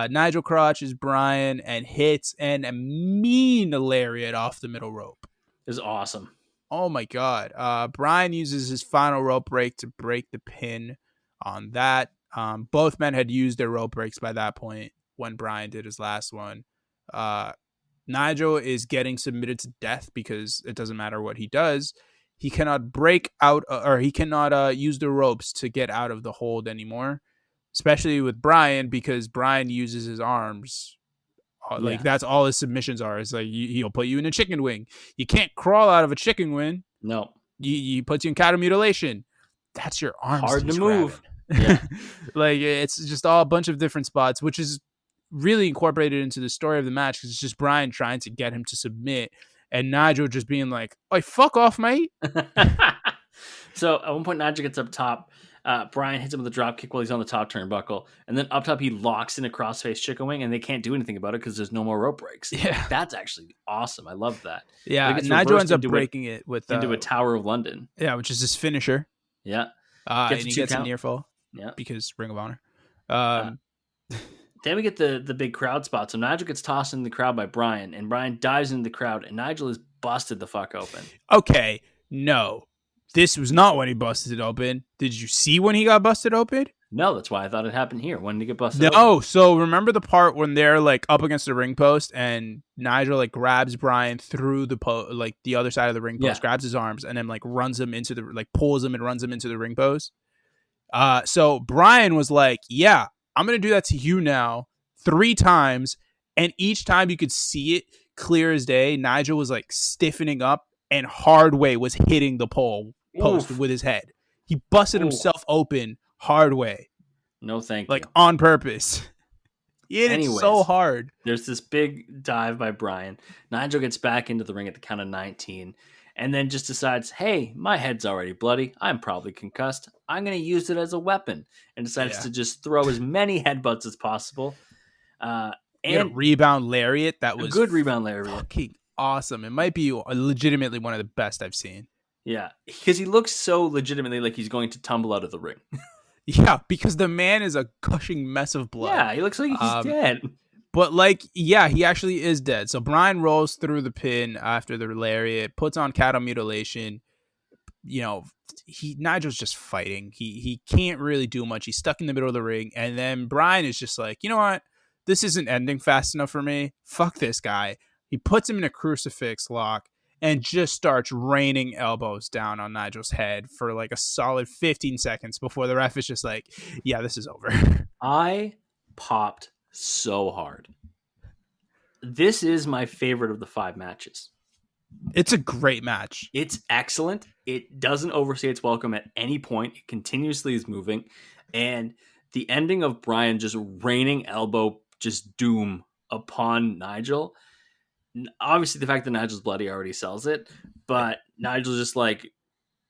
Nigel crotches Bryan and hits and a mean lariat off the middle rope. Is awesome. Oh my God. Bryan uses his final rope break to break the pin on that. Both men had used their rope breaks by that point when Bryan did his last one. Nigel is getting submitted to death because it doesn't matter what he does. He cannot break out, or he cannot use the ropes to get out of the hold anymore, especially with Bryan, because Bryan uses his arms. Like, that's all his submissions are. It's like, he'll put you in a chicken wing. You can't crawl out of a chicken wing. No. He puts you in cattle mutilation. That's your arms. Hard to move. Yeah. Like, it's just all a bunch of different spots, which is really incorporated into the story of the match, because it's just Bryan trying to get him to submit, and Nigel just being like, "Oi, fuck off, mate." So at one point, Nigel gets up top. Bryan hits him with a drop kick while he's on the top turnbuckle, and then up top he locks in a crossface chicken wing, and they can't do anything about it because there's no more rope breaks. Yeah, that's actually awesome. I love that. Yeah, Nigel ends up breaking it with into a Tower of London. Yeah, which is his finisher. Yeah, and he gets a near fall. Yeah, because Ring of Honor. Then we get the big crowd spot. So Nigel gets tossed in the crowd by Bryan, and Bryan dives into the crowd, and Nigel is busted the fuck open. Okay, no. This was not when he busted it open. Did you see when he got busted open? No, that's why I thought it happened here. When did he get busted open? No, so remember the part when they're like up against the ring post, and Nigel like grabs Bryan through the like the other side of the ring post, grabs his arms, and then like runs him into the pulls him and runs him into the ring post. So Bryan was like, "Yeah, I'm gonna do that to you now 3 times," and each time you could see it clear as day. Nigel was like stiffening up, and Hardway was hitting the post with his head. He busted himself open hard way. No, thank you. Like on purpose. He hit it so hard. There's this big dive by Bryan. Nigel gets back into the ring at the count of 19, and then just decides, "Hey, my head's already bloody. I'm probably concussed. I'm going to use it as a weapon," and decides to just throw as many headbutts as possible. And a rebound lariat that was a good rebound lariat. Fucking awesome. It might be legitimately one of the best I've seen. Yeah, because he looks so legitimately like he's going to tumble out of the ring. Yeah, because the man is a gushing mess of blood. Yeah, he looks like he's dead. But like, yeah, he actually is dead. So Bryan rolls through the pin after the lariat, puts on cattle mutilation. You know, Nigel's just fighting. He can't really do much. He's stuck in the middle of the ring, and then Bryan is just like, you know what? This isn't ending fast enough for me. Fuck this guy. He puts him in a crucifix lock and just starts raining elbows down on Nigel's head for like a solid 15 seconds before the ref is just like, yeah, this is over. I popped so hard. This is my favorite of the 5 matches. It's a great match. It's excellent. It doesn't overstay its welcome at any point. It continuously is moving. And the ending of Bryan just raining elbow, just doom upon Nigel. Obviously, the fact that Nigel's bloody already sells it. But Nigel's just like,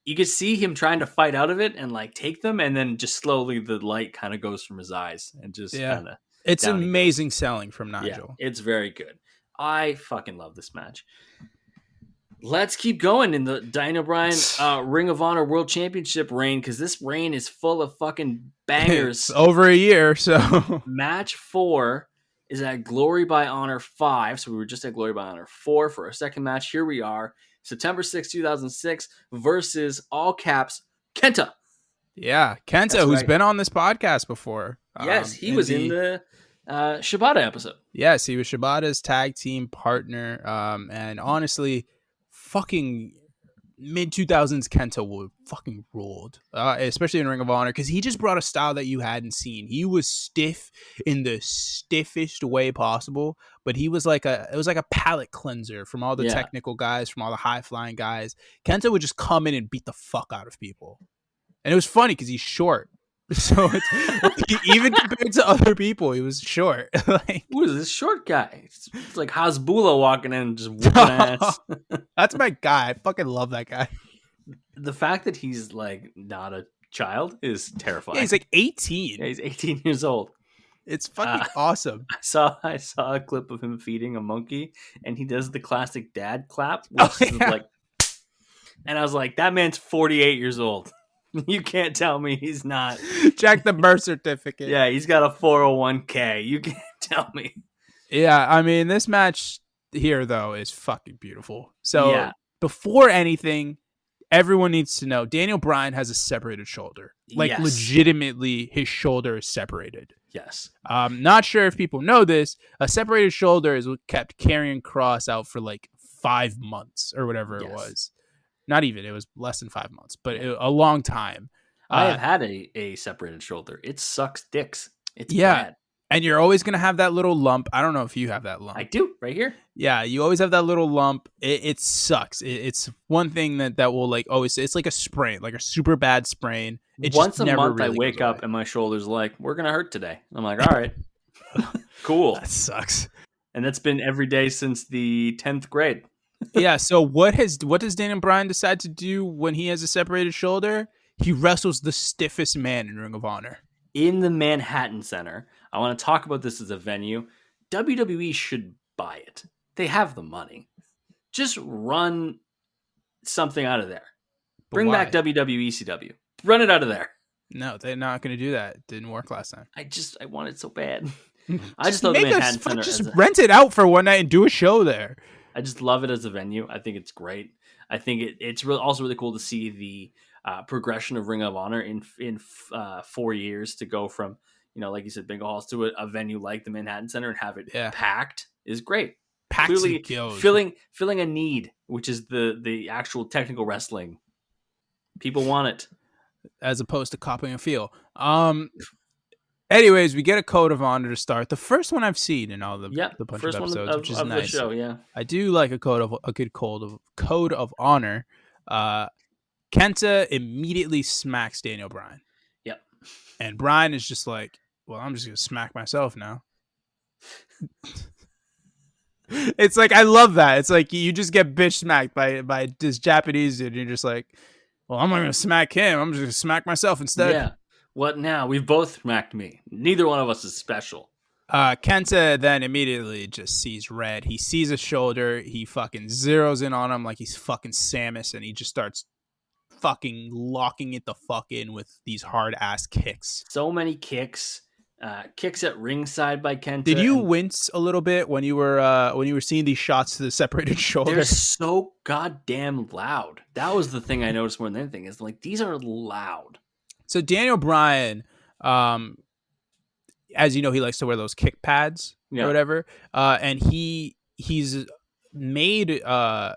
you could see him trying to fight out of it and like take them. And then just slowly the light kind of goes from his eyes and just kind of. It's amazing selling from Nigel. Yeah, it's very good. I fucking love this match. Let's keep going in the Daniel Bryan Ring of Honor World Championship reign, because this reign is full of fucking bangers. It's over a year, so. Match 4 is at Glory by Honor 5, so we were just at Glory by Honor 4 for our second match. Here we are, September 6, 2006, versus, all caps, KENTA. Yeah, KENTA, who's been on this podcast before. Yes, he was in the Shibata episode. Yes, he was Shibata's tag team partner, and honestly, fucking mid-2000s KENTA would fucking ruled, especially in Ring of Honor, because he just brought a style that you hadn't seen. He was stiff in the stiffest way possible, but it was like a palate cleanser from all the technical guys, from all the high-flying guys. KENTA would just come in and beat the fuck out of people. And it was funny because he's short. So it's even compared to other people, he was short. Like, who is this short guy? It's like Hasbulla walking in and just whooping ass. That's my guy. I fucking love that guy. The fact that he's like not a child is terrifying. Yeah, he's like 18. Yeah, he's 18 years old. It's fucking awesome. I saw a clip of him feeding a monkey, and he does the classic dad clap, which is like, and I was like, that man's 48 years old. You can't tell me he's not. Check the birth certificate. Yeah, he's got a 401k. You can't tell me. Yeah, I mean, this match here, though, is fucking beautiful. So, before anything, everyone needs to know Daniel Bryan has a separated shoulder. Like, legitimately, his shoulder is separated. Yes. Not sure if people know this. A separated shoulder is what kept Karrion Kross out for like 5 months or whatever it was. Not even. It was less than 5 months, but a long time. I have had a separated shoulder. It sucks dicks. It's bad. And you're always going to have that little lump. I don't know if you have that lump. I do, right here. Yeah, you always have that little lump. It sucks. It's one thing that will like always, it's like a sprain, like a super bad sprain. Once a month really I wake up and my shoulder's like, we're going to hurt today. I'm like, all right, cool. That sucks. And that's been every day since the 10th grade. Yeah, so what does Daniel Bryan decide to do when he has a separated shoulder? He wrestles the stiffest man in Ring of Honor. In the Manhattan Center. I want to talk about this as a venue. WWE should buy it. They have the money. Just run something out of there. Bring back WWE ECW. Run it out of there. No, they're not going to do that. It didn't work last time. I want it so bad. I just love the Manhattan Center. Just rent it out for one night and do a show there. I just love it as a venue. I think it's great. I think it's also really cool to see the progression of Ring of Honor in 4 years to go from, like you said, Bingo Halls to a venue like the Manhattan Center and have it packed is great. Clearly filling a need, which is the actual technical wrestling. People want it. As opposed to copying a feel. Anyways, we get a code of honor to start. The first one I've seen in all the bunch of episodes, which is nice. The show, I do like a good code of honor. KENTA immediately smacks Daniel Bryan. Yep. And Bryan is just like, well, I'm just gonna smack myself now. It's like, I love that. It's like you just get bitch smacked by this Japanese dude, and you're just like, well, I'm not gonna smack him. I'm just gonna smack myself instead. Yeah. What now? We've both smacked me. Neither one of us is special. KENTA then immediately just sees red. He sees a shoulder. He fucking zeroes in on him like he's fucking Samus, and he just starts fucking locking it the fuck in with these hard ass kicks. So many kicks. Kicks at ringside by Kenta. Did you wince a little bit when you were seeing these shots to the separated shoulder? They're so goddamn loud. That was the thing I noticed more than anything, is like, these are loud. So Daniel Bryan, as you know, he likes to wear those kick pads or whatever, and he's made a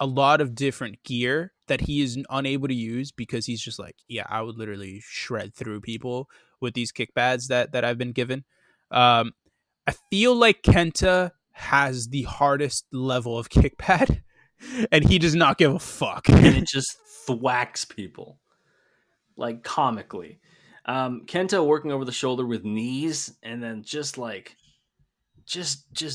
lot of different gear that he is unable to use because he's just like, yeah, I would literally shred through people with these kick pads that I've been given. I feel like Kenta has the hardest level of kick pad, and he does not give a fuck. And it just thwacks people, like, comically. Kenta working over the shoulder with knees, and then just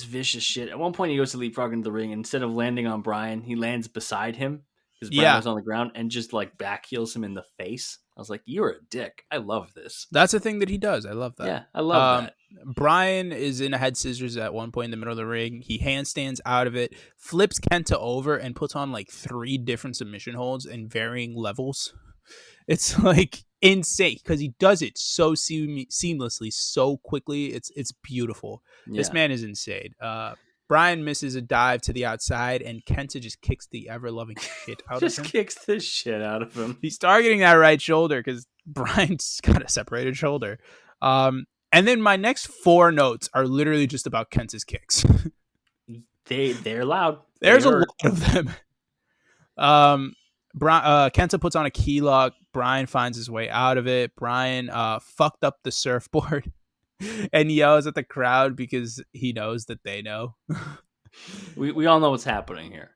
vicious shit. At one point, he goes to leapfrog into the ring. Instead of landing on Bryan, he lands beside him because Bryan was on the ground, and just like back heels him in the face. I was like, "You're a dick." I love this. That's a thing that he does. I love that. Yeah, I love that. Bryan is in a head scissors at one point in the middle of the ring. He handstands out of it, flips Kenta over, and puts on like 3 different submission holds in varying levels. It's like insane because he does it so seamlessly, so quickly. It's beautiful. Yeah. This man is insane. Bryan misses a dive to the outside, and Kenta just kicks the ever-loving shit out of him. Just kicks the shit out of him. He's targeting that right shoulder because Bryan's got a separated shoulder. And then my next 4 notes are literally just about Kenta's kicks. They're loud. There's a lot of them. Kenta puts on a key lock. Bryan finds his way out of it. Bryan fucked up the surfboard and yells at the crowd because he knows that they know. we all know what's happening here.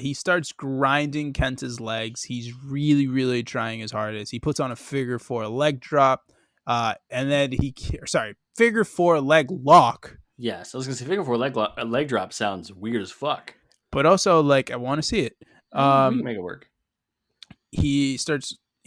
He starts grinding Kenta's legs. He's really, really trying his hardest. He puts on a figure 4 leg drop. And then figure 4 leg lock. Yes, I was gonna say figure 4 leg drop sounds weird as fuck. But also, like, I want to see it. We can make it work. He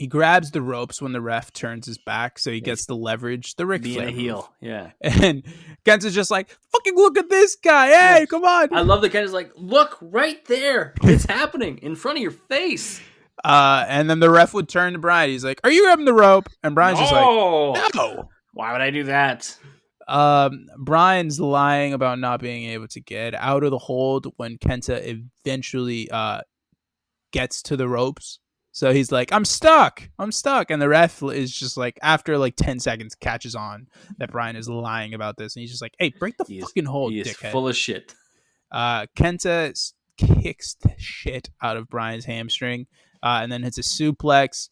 grabs the ropes when the ref turns his back, so he gets the leverage. The Ric Flair being a heel, yeah. And Kenta's just like, fucking look at this guy. Hey, come on. I love that Kenta's like, look right there. It's happening in front of your face. And then the ref would turn to Bryan. He's like, are you grabbing the rope? And Bryan's just like, no. Why would I do that? Bryan's lying about not being able to get out of the hold when Kenta eventually gets to the ropes. So he's like, I'm stuck. And the ref is just like, after like 10 seconds, catches on that Bryan is lying about this. And he's just like, hey, break the fucking hold, dickhead. He is full of shit. Kenta kicks the shit out of Bryan's hamstring and then hits a suplex.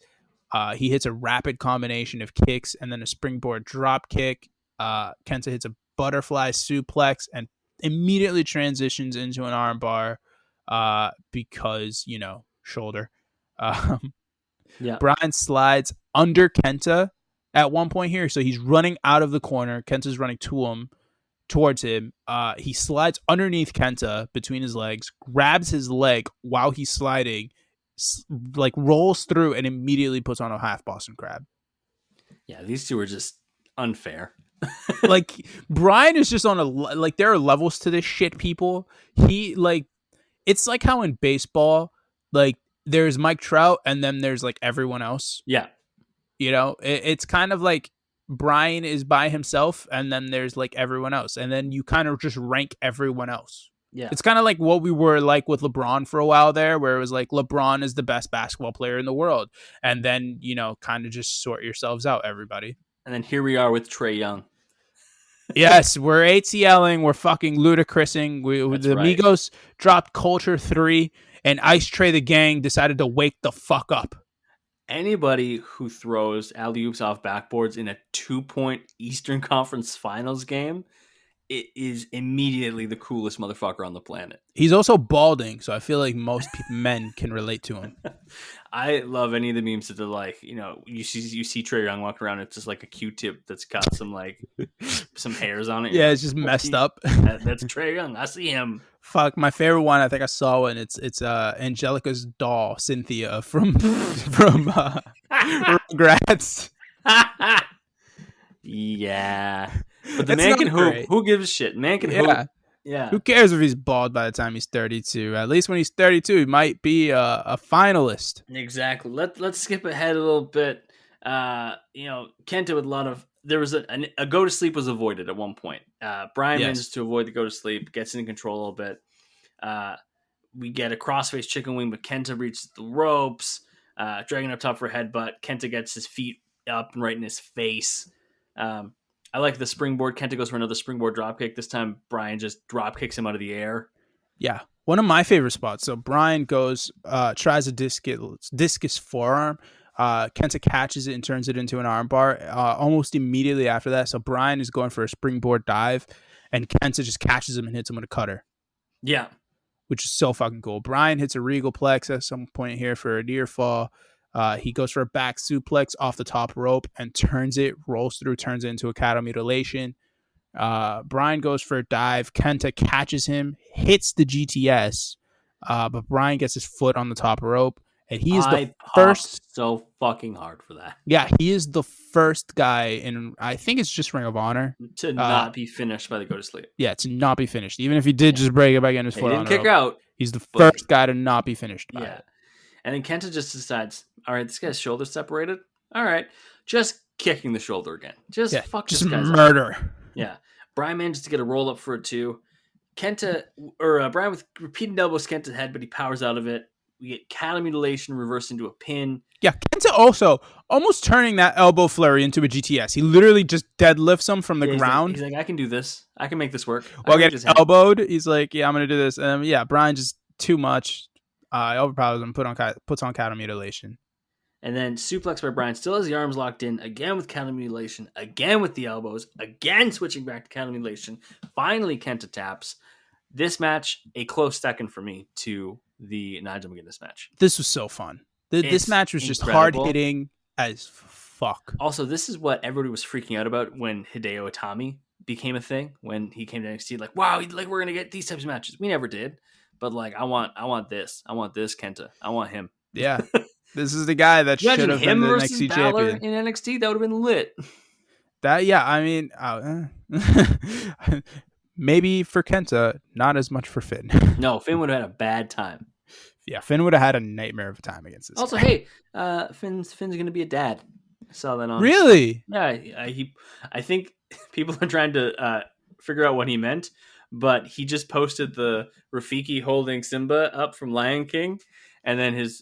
He hits a rapid combination of kicks and then a springboard drop kick. Kenta hits a butterfly suplex and immediately transitions into an arm bar because, shoulder. Bryan slides under Kenta at one point here. So he's running out of the corner. Kenta's running towards him. He slides underneath Kenta between his legs, grabs his leg while he's sliding, like rolls through and immediately puts on a half Boston Crab. Yeah, these two are just unfair. Like, Bryan is just on there are levels to this shit, people. It's like how in baseball, like, there's Mike Trout and then there's like everyone else. Yeah. It's kind of like Bryan is by himself and then there's like everyone else. And then you kind of just rank everyone else. Yeah. It's kind of like what we were like with LeBron for a while there, where it was like LeBron is the best basketball player in the world. And then, kind of just sort yourselves out, everybody. And then here we are with Trae Young. Yes, we're ATLing. We're fucking ludicrousing. The Migos dropped Culture 3. And Ice Trae the Gang decided to wake the fuck up. Anybody who throws alley-oops off backboards in a 2-point Eastern Conference Finals game, it is immediately the coolest motherfucker on the planet. He's also balding, so I feel like most men can relate to him. I love any of the memes that are like, you see Trae Young walking around, it's just like a Q-tip that's got some hairs on it. Yeah, it's just messed up. That's Trae Young. I see him. Fuck, my favorite one, I think I saw one. It's Angelica's doll, Cynthia from Rugrats. Yeah. But the man can hoop. Who gives a shit? Man can hoop. Yeah. Who cares if he's bald by the time he's 32? At least when he's 32, he might be a finalist. Exactly. Let's skip ahead a little bit. Kenta with a lot of there was a go to sleep was avoided at one point. Bryan manages to avoid the go to sleep, gets in control a little bit. We get a crossface chicken wing, but Kenta reaches the ropes, dragging up top for a headbutt. Kenta gets his feet up and right in his face. I like the springboard. Kenta goes for another springboard dropkick. This time, Bryan just drop kicks him out of the air. Yeah, one of my favorite spots. So Bryan goes, tries a discus forearm. Kenta catches it and turns it into an armbar almost immediately after that. So Bryan is going for a springboard dive, and Kenta just catches him and hits him with a cutter. Yeah. Which is so fucking cool. Bryan hits a regal plex at some point here for a near fall. He goes for a back suplex off the top rope and turns it, rolls through, turns it into a cattle mutilation. Bryan goes for a dive. Kenta catches him, hits the GTS, but Bryan gets his foot on the top rope. And he is the first. So fucking hard for that. Yeah, he is the first guy in, I think it's just Ring of Honor, to not be finished by the go to sleep. Yeah, to not be finished. Even if he did just break it back in his foot. He didn't kick out. He's the first guy to not be finished by it. And then Kenta just decides, all right, this guy's shoulder separated. All right, just kicking the shoulder again. Just fuck this guy's murder. Up. Yeah. Bryan manages to get a roll up for it too. Bryan with repeated elbows Kenta's head, but he powers out of it. We get cattle mutilation reversed into a pin. Yeah, Kenta also almost turning that elbow flurry into a GTS. He literally just deadlifts him from the ground. He's like, I can do this. I can make this work. Well, get elbowed. He's like, yeah, I'm going to do this. And Bryan just too much. Overpowers him, puts on cattle mutilation. And then suplex by Bryan. Still has the arms locked in. Again with cattle mutilation. Again with the elbows. Again switching back to cattle mutilation. Finally, Kenta taps. This match, a close second for me to the Nigel McGuinness match. This was so fun. This match was just hard-hitting as fuck. Also, this is what everybody was freaking out about when Hideo Itami became a thing. When he came to NXT, like, wow, like we're going to get these types of matches. We never did. But like, I want this. I want this Kenta. I want him. Yeah. This is the guy that should have been the NXT champion. In NXT, that would have been lit. Maybe for Kenta, not as much for Finn. No, Finn would have had a bad time. Yeah, Finn would have had a nightmare of a time against this. Also, guy. Hey, Finn's going to be a dad. I saw that on. Really? Yeah, I think people are trying to figure out what he meant, but he just posted the Rafiki holding Simba up from Lion King, and then his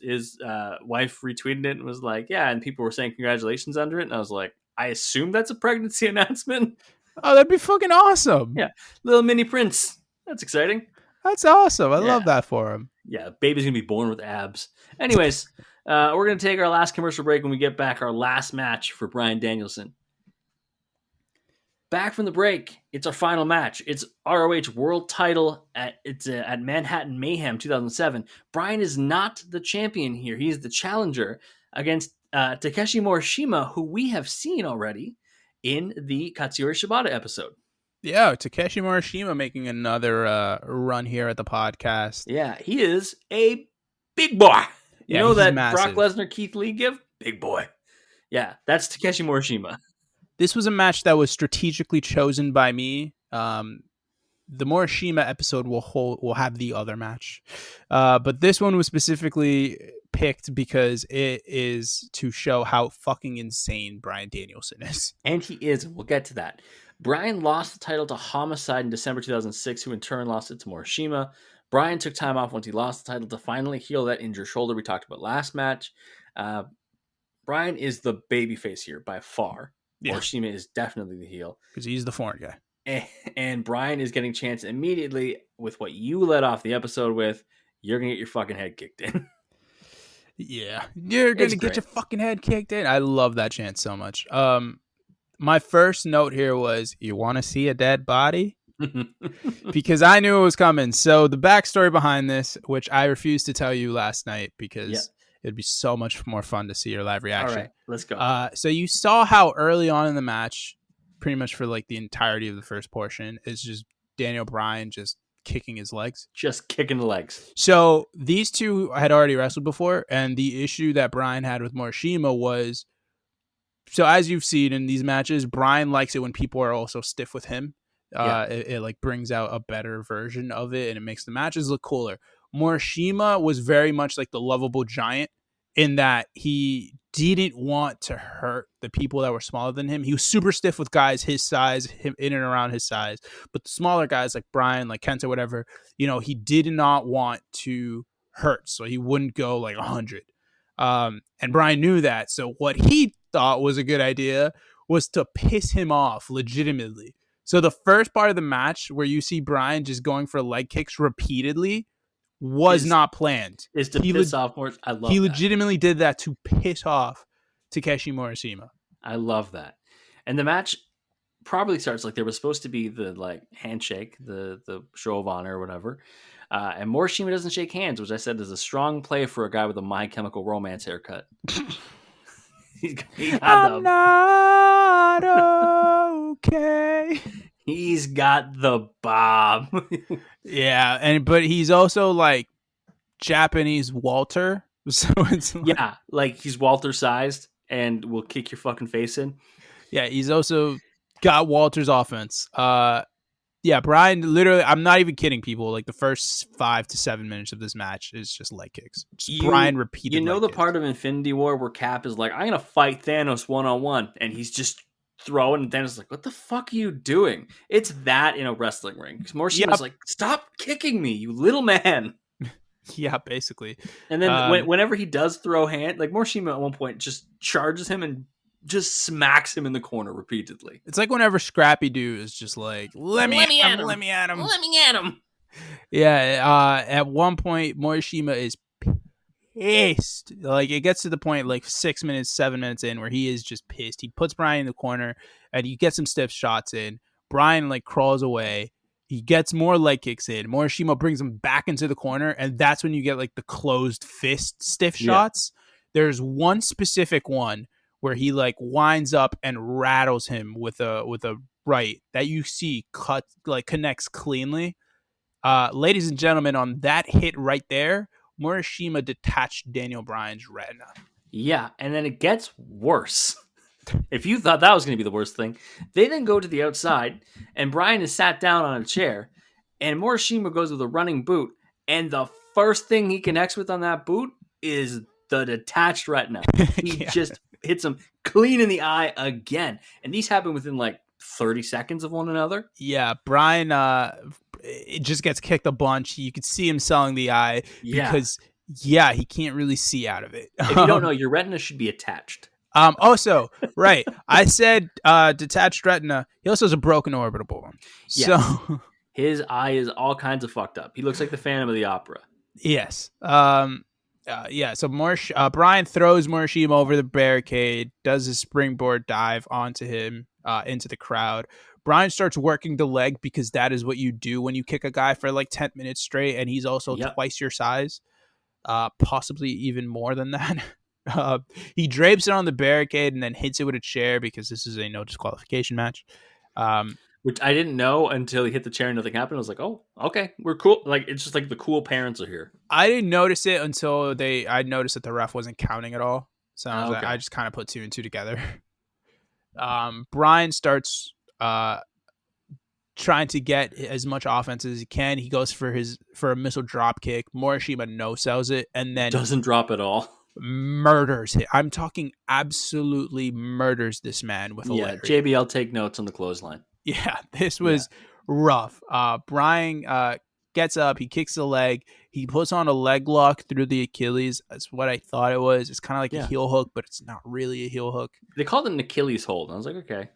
wife retweeted it and was like, yeah, and people were saying congratulations under it, and I was like, I assume that's a pregnancy announcement. Oh, that'd be fucking awesome. Yeah, little mini prince. That's exciting. That's awesome. I love that for him. Yeah, baby's going to be born with abs. Anyways, we're going to take our last commercial break. When we get back, our last match for Bryan Danielson. Back from the break, it's our final match. It's ROH World Title at Manhattan Mayhem 2007. Bryan is not the champion here. He's the challenger against Takeshi Morishima, who we have seen already in the Katsuyori Shibata episode. Yeah, Takeshi Morishima making another run here at the podcast. Yeah, he is a big boy. You know that massive. Brock Lesnar, Keith Lee give? Big boy. Yeah, that's Takeshi Morishima. This was a match that was strategically chosen by me. The Morishima episode will have the other match. But this one was specifically picked because it is to show how fucking insane Bryan Danielson is. And he is. We'll get to that. Bryan lost the title to Homicide in December 2006, who in turn lost it to Morishima. Bryan took time off once he lost the title to finally heal that injured shoulder we talked about last match. Bryan is the babyface here by far. Yeah. Morishima is definitely the heel. Because he's the foreign guy. And Bryan is getting chance immediately with what you led off the episode with. You're going to get your fucking head kicked in. Yeah. You're going to get your fucking head kicked in. I love that chance so much. My first note here was, you want to see a dead body? Because I knew it was coming. So the backstory behind this, which I refused to tell you last night because it'd be so much more fun to see your live reaction. All right, let's go. So you saw how early on in the match, pretty much for like the entirety of the first portion, is just Daniel Bryan just kicking his legs. Just kicking the legs. So these two had already wrestled before, and the issue that Bryan had with Morishima was, so as you've seen in these matches, Bryan likes it when people are also stiff with him. It like brings out a better version of it, and it makes the matches look cooler. Morishima was very much like the lovable giant in that he didn't want to hurt the people that were smaller than him. He was super stiff with guys his size, him in and around his size. But the smaller guys like Bryan, like KENTA, whatever, he did not want to hurt. So he wouldn't go like 100. And Bryan knew that. So what he thought was a good idea was to piss him off legitimately. So the first part of the match where you see Bryan just going for leg kicks repeatedly was not planned. Is to piss off more. I love he that. legitimately did that to piss off Takeshi Morishima. I love that. And the match probably starts like there was supposed to be the like handshake, the show of honor or whatever. And Morishima doesn't shake hands, which I said is a strong play for a guy with a My Chemical Romance haircut. I'm not okay. He's got the bob. Yeah, but he's also like Japanese Walter. So it's like he's Walter sized and will kick your fucking face in. Yeah, he's also got Walter's offense. Yeah, Bryan, literally, I'm not even kidding people. Like the first 5 to 7 minutes of this match is just leg kicks. Bryan repeated. The part of Infinity War where Cap is like, I'm gonna fight Thanos 1-on-1, and he's just throwing, and Thanos is like, what the fuck are you doing? It's that in a wrestling ring. Because Morishima's like, stop kicking me, you little man. Yeah, basically. And then whenever he does throw hand, like Morishima at one point just charges him and just smacks him in the corner repeatedly. It's like whenever Scrappy Doo is just like, let me at him. Yeah, at one point, Morishima is pissed. Like, it gets to the point, like, 6 minutes, 7 minutes in, where he is just pissed. He puts Bryan in the corner, and he gets some stiff shots in. Bryan, like, crawls away. He gets more leg kicks in. Morishima brings him back into the corner, and that's when you get, like, the closed fist stiff shots. There's one specific one where he like winds up and rattles him with a right that you see connects cleanly. Ladies and gentlemen, on that hit right there, Morishima detached Daniel Bryan's retina. Yeah, and then it gets worse. If you thought that was going to be the worst thing, they then go to the outside, and Bryan is sat down on a chair, and Morishima goes with a running boot, and the first thing he connects with on that boot is the detached retina. He just hits him clean in the eye again. And these happen within like 30 seconds of one another. Yeah, Bryan it just gets kicked a bunch. You could see him selling the eye because he can't really see out of it. If you don't know, your retina should be attached. Also, right, I said detached retina. He also has a broken orbital bone. Yes. So his eye is all kinds of fucked up. He looks like the Phantom of the Opera. Yes. So Bryan throws Morishima over the barricade, does a springboard dive onto him into the crowd. Bryan starts working the leg because that is what you do when you kick a guy for like 10 minutes straight, and he's also twice your size, possibly even more than that. He drapes it on the barricade and then hits it with a chair because this is a no disqualification match. Which I didn't know until he hit the chair and nothing happened. I was like, oh, okay, we're cool. Like, it's just like the cool parents are here. I didn't notice it until I noticed that the ref wasn't counting at all. So I just kind of put 2 and 2 together. Bryan starts trying to get as much offense as he can. He goes for a missile drop kick. Morishima no-sells it and then doesn't drop at all. Murders it. I'm talking absolutely murders this man with a lariat. JBL, take notes on the clothesline. Yeah, this was rough. Bryan gets up, he kicks the leg, he puts on a leg lock through the Achilles. That's what I thought it was. It's kind of like a heel hook, but it's not really a heel hook. They called it an Achilles hold. I was like, okay.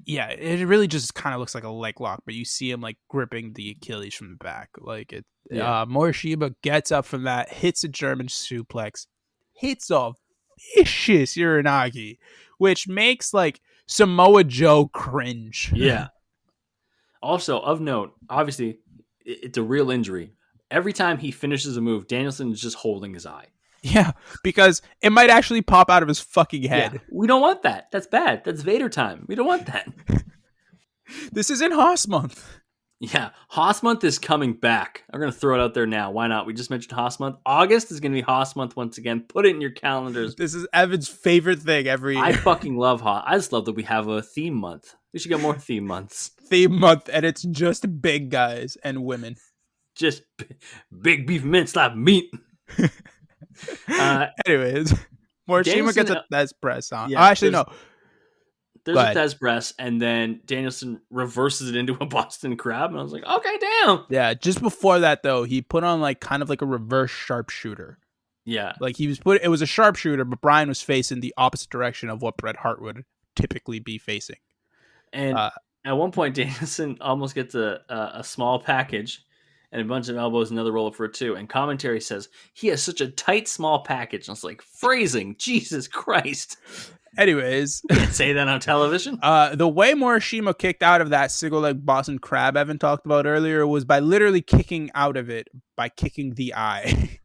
Yeah, it really just kind of looks like a leg lock, but you see him like gripping the Achilles from the back. Like it. Morishima gets up from that, hits a German suplex, hits a vicious Uranagi, which makes like Samoa Joe cringe. Yeah. Also, of note, obviously, it's a real injury. Every time he finishes a move, Danielson is just holding his eye. Yeah, because it might actually pop out of his fucking head. Yeah, we don't want that. That's bad. That's Vader time. We don't want that. This isn't Haas month. Yeah, Haas month is coming back. I'm going to throw it out there now. Why not? We just mentioned Haas month. August is going to be Haas month once again. Put it in your calendars. This is Evan's favorite thing every year. I fucking love Haas. I just love that we have a theme month. We should get more theme months. Theme month, and it's just big guys and women. Just big beef mint slap meat. Anyways. Morishima gets a Thez press on. Yeah, Oh, actually, no. There's a Thez press, and then Danielson reverses it into a Boston Crab, and I was like, okay, damn. Yeah, just before that, though, he put on like kind of like a reverse sharpshooter. Yeah. Like it was a sharpshooter, but Bryan was facing the opposite direction of what Bret Hart would typically be facing. And at one point, Danielson almost gets a small package and a bunch of elbows, another roll up for it too. And commentary says he has such a tight, small package. And it's like, phrasing, Jesus Christ. Anyways, you can't say that on television. The way Morishima kicked out of that single leg Boston Crab Evan talked about earlier was by literally kicking out of it by kicking the eye.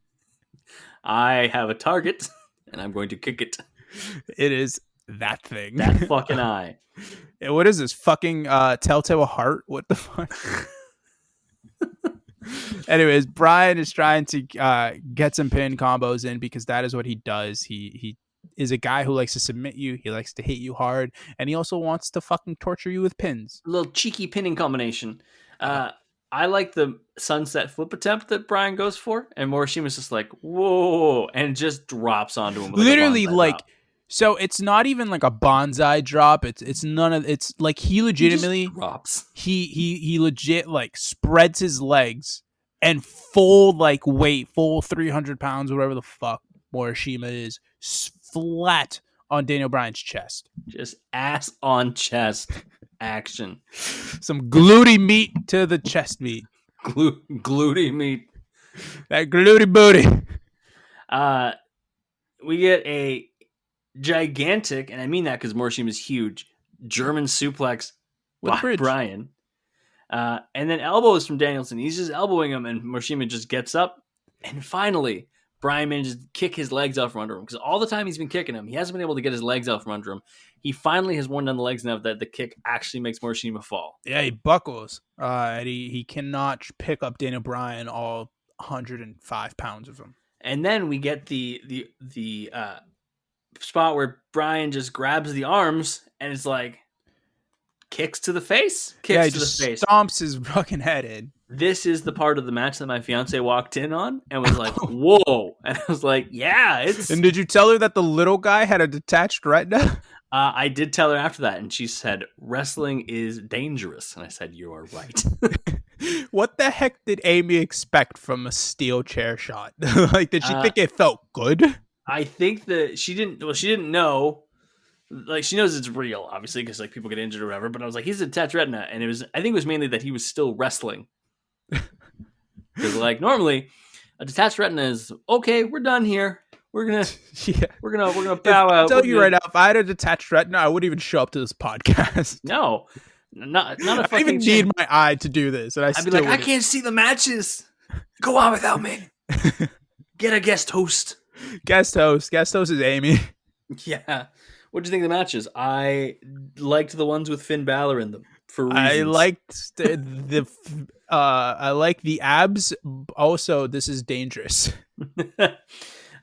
I have a target, and I'm going to kick it. It is that thing. That fucking eye. What is this? Fucking Telltale Heart? What the fuck? Anyways, Bryan is trying to get some pin combos in because that is what he does. He is a guy who likes to submit you. He likes to hit you hard. And he also wants to fucking torture you with pins. A little cheeky pinning combination. I like the sunset flip attempt that Bryan goes for. And Morishima's just like, whoa. And just drops onto him. With literally like so it's not even like a bonsai drop. It's none of it's like he legitimately he drops. He legit like spreads his legs and full 300 pounds, whatever the fuck Morishima is, flat on Daniel Bryan's chest. Just ass on chest action. Some gluty meat to the chest meat. Gluty meat. That gluty booty. We get a gigantic, and I mean that because Morishima's huge, German suplex by Bryan. And then elbows from Danielson. He's just elbowing him, and Morishima just gets up. And finally, Bryan manages to kick his legs out from under him. Because all the time he's been kicking him, he hasn't been able to get his legs out from under him. He finally has worn down the legs enough that the kick actually makes Morishima fall. Yeah, he buckles. And he cannot pick up Daniel Bryan, all 105 pounds of him. And then we get the spot where Bryan just grabs the arms and it's like kicks to the face. Kicks to the face. Stomps his fucking head in. This is the part of the match that my fiance walked in on and was like, whoa. And I was like, yeah, it's. And did you tell her that the little guy had a detached retina? I did tell her after that, and she said, wrestling is dangerous. And I said, you are right. What the heck did Amy expect from a steel chair shot? Like, did she think it felt good? I think that she didn't know. Like, she knows it's real, obviously, because like people get injured or whatever. But I was like, he's a detached retina, and I think it was mainly that he was still wrestling. Because like normally, a detached retina is okay. We're done here. We're gonna bow out. I'll tell you right now, if I had a detached retina, I wouldn't even show up to this podcast. No, not a fucking. I even need my eye to do this, and I'd be like, I can't see the matches. Go on without me. Get a guest host. Guest host is Amy. Yeah. What do you think of the matches? I liked the ones with Finn Balor in them for reasons. I liked I like the abs. Also, this is dangerous.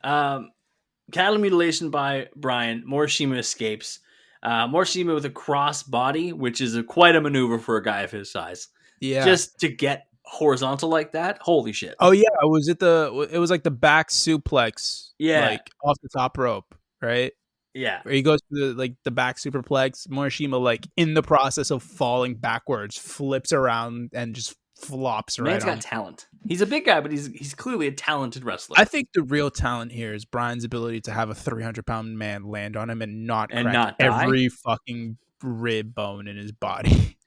Cattle mutilation by Bryan. Morishima escapes. Morishima with a crossbody, which is quite a maneuver for a guy of his size. Yeah, just to get horizontal like that. Holy shit! Oh yeah, it was like the back suplex. Yeah, like off the top rope, right? Yeah, where he goes to the back superplex. Morishima, like in the process of falling backwards, flips around and just flops right. Man's got talent. He's a big guy, but he's clearly a talented wrestler. I think the real talent here is Bryan's ability to have a 300-pound man land on him and not crack every fucking rib bone in his body.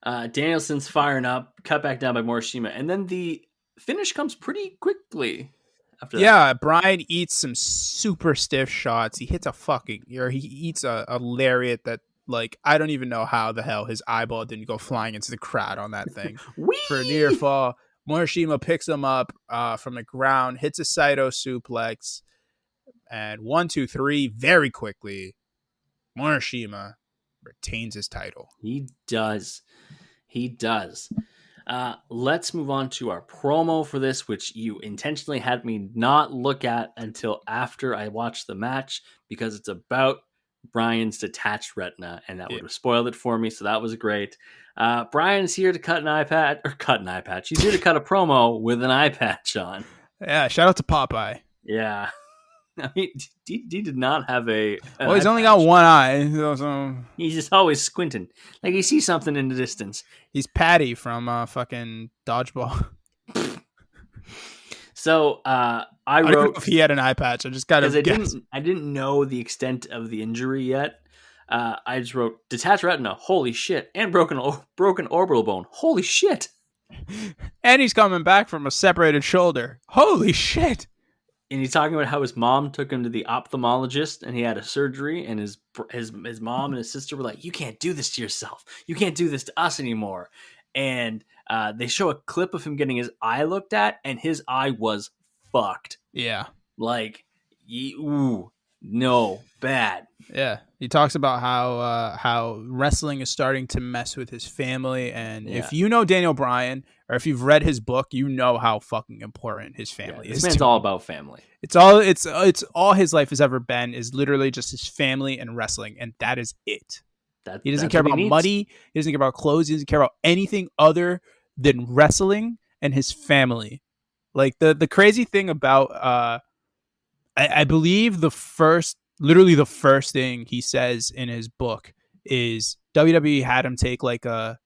Danielson's firing up, cut back down by Morishima, and then the finish comes pretty quickly. After that. Yeah, Bryan eats some super stiff shots. He hits he eats a lariat that, like, I don't even know how the hell his eyeball didn't go flying into the crowd on that thing for a near fall. Morishima picks him up from the ground, hits a Saito suplex, and 1, 2, 3, very quickly, Morishima retains his title. He does. Let's move on to our promo for this, which you intentionally had me not look at until after I watched the match because it's about Bryan's detached retina, and that would have spoiled it for me, so that was great. Bryan's here to cut an eye patch. He's here to cut a promo with an eye patch on. Yeah, shout out to Popeye. Yeah. I mean, he did not have an Well, he's eye only got patch. one eye. So He's just always squinting, like he sees something in the distance. he's Patty from fucking Dodgeball. So I I don't even know wrote, if he had an eye patch. I just gotta because guess. I didn't know the extent of the injury yet. I just wrote detached retina, holy shit, and broken orbital bone, holy shit. And he's coming back from a separated shoulder. Holy shit. And he's talking about how his mom took him to the ophthalmologist and he had a surgery, and his mom and his sister were like, you can't do this to yourself, you can't do this to us anymore. And they show a clip of him getting his eye looked at, and his eye was fucked. Yeah. Like, ooh, no, bad. Yeah, he talks about how wrestling is starting to mess with his family, and if you know Daniel Bryan or if you've read his book, you know how fucking important his family is. This man's all about family. It's all his life has ever been is literally just his family and wrestling, and that is it. He doesn't care about money. He doesn't care about clothes. He doesn't care about anything other than wrestling and his family. Like the crazy thing about I believe literally the first thing he says in his book is WWE had him take like a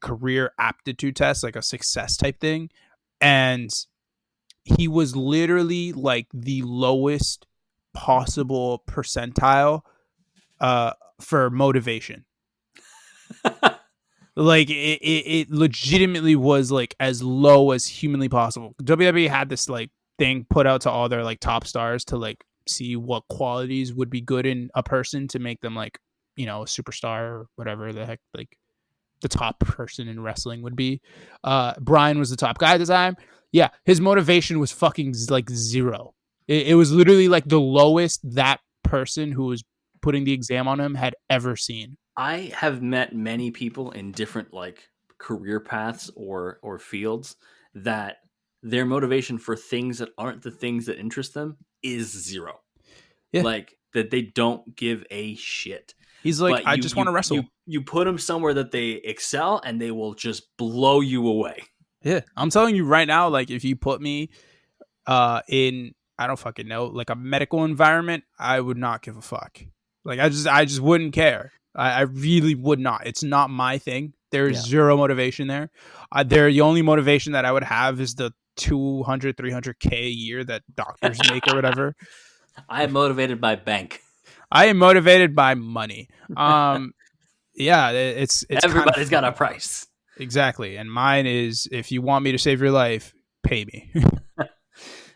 career aptitude test, like a success type thing, and he was literally like the lowest possible percentile for motivation. Like it legitimately was like as low as humanly possible. WWE had this like thing put out to all their like top stars to like see what qualities would be good in a person to make them like, you know, a superstar or whatever the heck like the top person in wrestling would be. Bryan was the top guy at the time. Yeah, his motivation was fucking like zero. It was literally like the lowest that person who was putting the exam on him had ever seen. I have met many people in different like career paths or fields that their motivation for things that aren't the things that interest them is zero. Yeah. Like that they don't give a shit. He's like, I just want to wrestle. You put them somewhere that they excel and they will just blow you away. Yeah. I'm telling you right now, like if you put me in, I don't fucking know, like a medical environment, I would not give a fuck. Like I just wouldn't care. I really would not. It's not my thing. There's zero motivation there. The only motivation that I would have is the 200, 300K a year that doctors make or whatever. I am motivated by bank. I am motivated by money. Yeah, it's everybody's got a price. Exactly. And mine is, if you want me to save your life, pay me.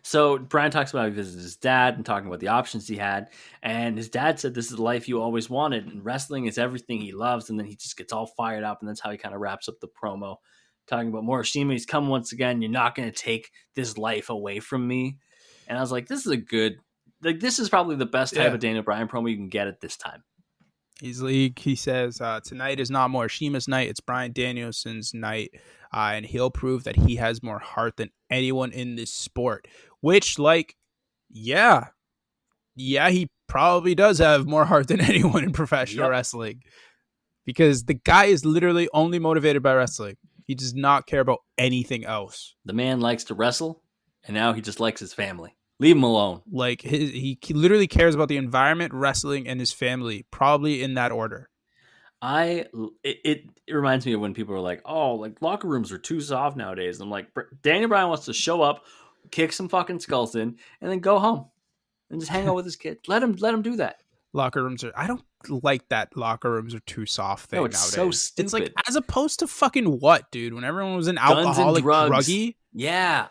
So Bryan talks about how he visited his dad and talking about the options he had. And his dad said, this is the life you always wanted. And wrestling is everything he loves. And then he just gets all fired up. And that's how he kind of wraps up the promo. Talking about Morishima, he's come once again. You're not going to take this life away from me. And I was like, this is a good, like, this is probably the best type of Daniel Bryan promo you can get at this time. He says, tonight is not Morishima's night. It's Bryan Danielson's night. And he'll prove that he has more heart than anyone in this sport. Which, like, yeah, he probably does have more heart than anyone in professional wrestling. Because the guy is literally only motivated by wrestling. He does not care about anything else. The man likes to wrestle, and now he just likes his family. Leave him alone. Like, he literally cares about the environment, wrestling, and his family, probably in that order. It reminds me of when people are like, oh, like locker rooms are too soft nowadays. I'm like, Daniel Bryan wants to show up, kick some fucking skulls in, and then go home and just hang out with his kid. Let him do that. Locker rooms I don't like that locker rooms are too soft thing nowadays. So stupid. It's like, as opposed to fucking what, dude? When everyone was an alcoholic druggie? Yeah.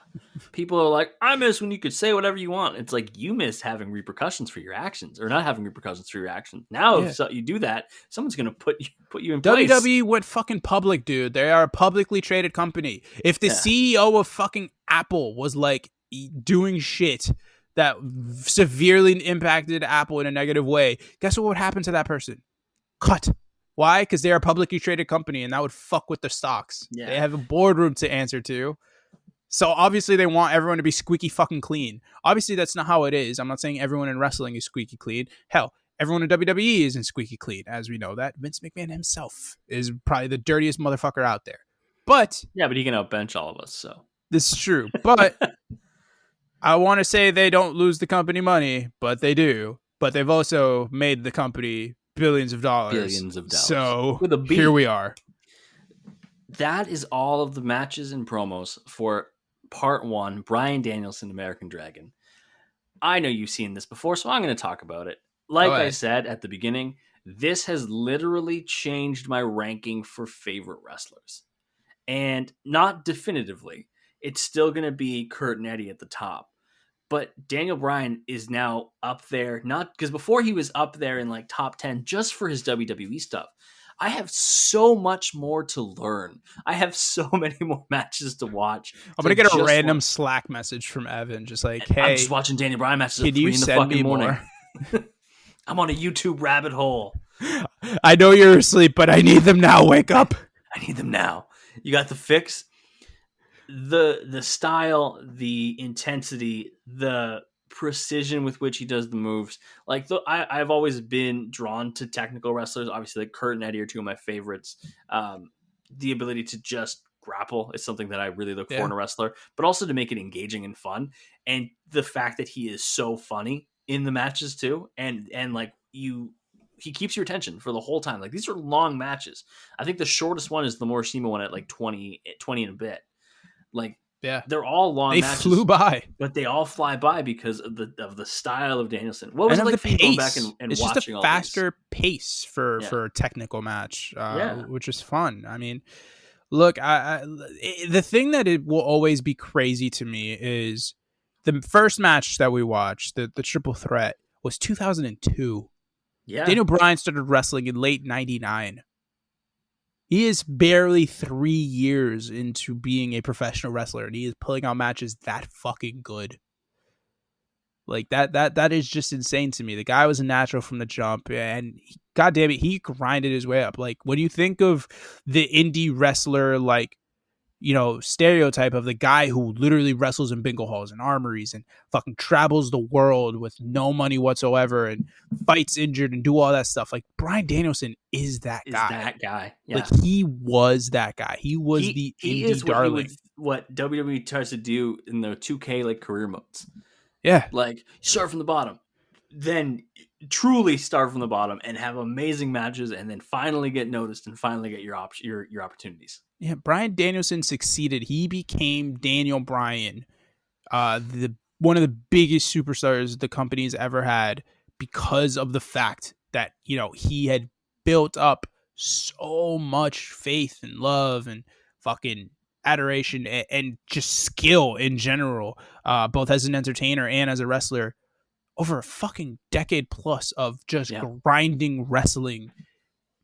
People are like, I miss when you could say whatever you want. It's like, you miss having repercussions for your actions, or not having repercussions for your actions. Now, if you do that, someone's going to put you in place. WWE went fucking public, dude. They are a publicly traded company. If the CEO of fucking Apple was like doing shit that severely impacted Apple in a negative way, guess what would happen to that person? Cut. Why? Because they're a publicly traded company, and that would fuck with their stocks. Yeah. They have a boardroom to answer to. So obviously they want everyone to be squeaky fucking clean. Obviously that's not how it is. I'm not saying everyone in wrestling is squeaky clean. Hell, everyone in WWE isn't squeaky clean. As we know that Vince McMahon himself is probably the dirtiest motherfucker out there. But yeah, but he can outbench all of us. So this is true. But I want to say they don't lose the company money, but they do. But they've also made the company billions of dollars. Billions of dollars. So With a B. Here we are. That is all of the matches and promos for part 1, Bryan Danielson, American Dragon. I know you've seen this before, so I'm going to talk about it. Like I said at the beginning, this has literally changed my ranking for favorite wrestlers. And not definitively. It's still going to be Kurt and Eddie at the top. But Daniel Bryan is now up there, not because before he was up there in like top 10 just for his WWE stuff. I have so much more to learn. I have so many more matches to watch. I'm going to get a random Slack message from Evan, just like, hey, I'm just watching Daniel Bryan matches at 3 in the fucking morning. I'm on a YouTube rabbit hole. I know you're asleep, but I need them now. Wake up. I need them now. You got the fix? The style, the intensity, the precision with which he does the moves. Like I've always been drawn to technical wrestlers. Obviously, like Kurt and Eddie are two of my favorites. The ability to just grapple is something that I really look for in a wrestler, but also to make it engaging and fun. And the fact that he is so funny in the matches too, and like he keeps your attention for the whole time. Like these are long matches. I think the shortest one is the Morishima one at like 20 and a bit. Like, they're all long matches. They flew by. But they all fly by because of the style of Danielson. What was it like for you going back and it's watching just a faster pace for a technical match, which is fun. I mean, look, the thing that it will always be crazy to me is the first match that we watched, the triple threat, was 2002. Yeah. Daniel Bryan started wrestling in late 99. He is barely 3 years into being a professional wrestler, and he is pulling out matches that fucking good. Like that is just insane to me. The guy was a natural from the jump, and God damn it, he grinded his way up. Like when you think of the indie wrestler, like, you know, stereotype of the guy who literally wrestles in bingo halls and armories and fucking travels the world with no money whatsoever and fights injured and do all that stuff. Like Bryan Danielson is that guy. Yeah. Like he was that guy. He was the indie darling. What WWE tries to do in the 2K like career modes. Yeah. Like start from the bottom, then truly start from the bottom and have amazing matches, and then finally get noticed and finally get your opportunities. Yeah, Bryan Danielson succeeded. He became Daniel Bryan, one of the biggest superstars the company's ever had, because of the fact that, you know, he had built up so much faith and love and fucking adoration and just skill in general, both as an entertainer and as a wrestler, over a fucking decade plus of just grinding wrestling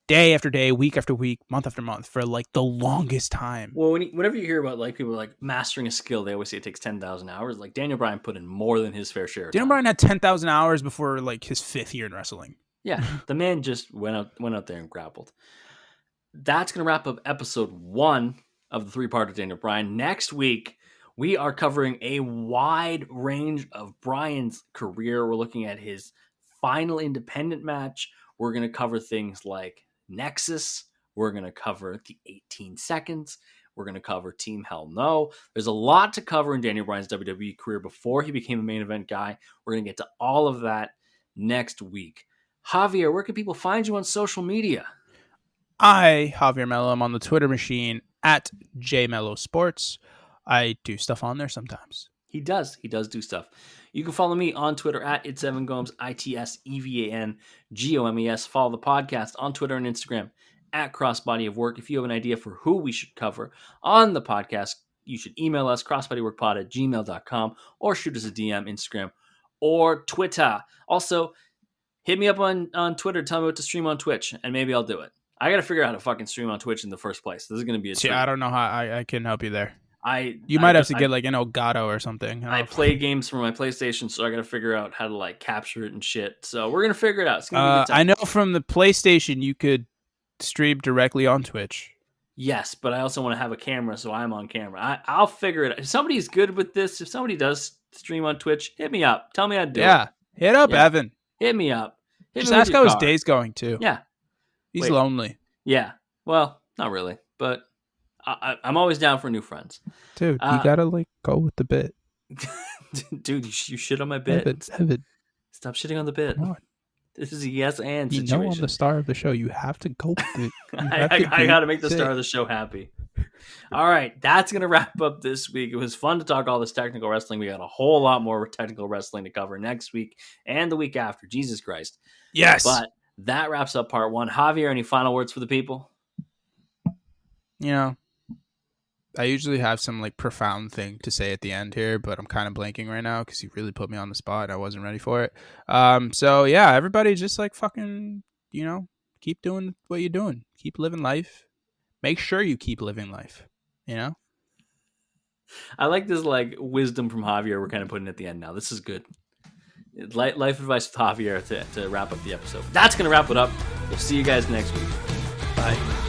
day after day, week after week, month after month for like the longest time. Well, whenever you hear about like people like mastering a skill, they always say it takes 10,000 hours. Like Daniel Bryan put in more than his fair share. Daniel Bryan had 10,000 hours before like his 5th year in wrestling. Yeah, the man just went out there and grappled. That's going to wrap up episode 1 of the 3-part of Daniel Bryan. Next week, we are covering a wide range of Bryan's career. We're looking at his final independent match. We're going to cover things like Nexus. We're going to cover the 18 seconds. We're going to cover Team Hell No. There's a lot to cover in Daniel Bryan's WWE career before he became a main event guy. We're going to get to all of that next week. Javier, where can people find you on social media? Javier Mello, I'm on the Twitter machine at JMelloSports. I do stuff on there sometimes. He does do stuff. You can follow me on Twitter at @ItSevanGomes, ITSEVANGOMES. Follow the podcast on Twitter and Instagram at Crossbody of Work. If you have an idea for who we should cover on the podcast, you should email us, crossbodyworkpod@gmail.com, or shoot us a DM, Instagram, or Twitter. Also, hit me up on Twitter, tell me what to stream on Twitch, and maybe I'll do it. I got to figure out how to fucking stream on Twitch in the first place. This is going to be a treat. I don't know how I can help you there. You might have to get like an Elgato or something. I play games from my PlayStation, so I got to figure out how to like capture it and shit. So we're gonna figure it out. It's gonna be a good time. I know from the PlayStation you could stream directly on Twitch. Yes, but I also want to have a camera, so I'm on camera. I'll figure it out. If somebody's good with this, if somebody does stream on Twitch, hit me up. Tell me how to do it. Yeah, hit up Evan. Hit me up. Just ask how his day's going too. Yeah, he's lonely. Yeah, well, not really, but I'm always down for new friends. Dude, you gotta like go with the bit. Dude, you shit on my bit. Evan. Stop shitting on the bit. Come on. This is a yes and situation. I'm the star of the show. You have to go with it. I got to make the star of the show happy. All right, that's going to wrap up this week. It was fun to talk all this technical wrestling. We got a whole lot more technical wrestling to cover next week and the week after. Jesus Christ. Yes. But that wraps up part 1. Javier, any final words for the people? You know, I usually have some like profound thing to say at the end here, but I'm kind of blanking right now because you really put me on the spot. I wasn't ready for it. So yeah, everybody just like fucking, keep doing what you're doing. Keep living life. Make sure you keep living life. I like this like wisdom from Javier we're kind of putting at the end now. This is good. Life advice with Javier to wrap up the episode. That's going to wrap it up. We'll see you guys next week. Bye.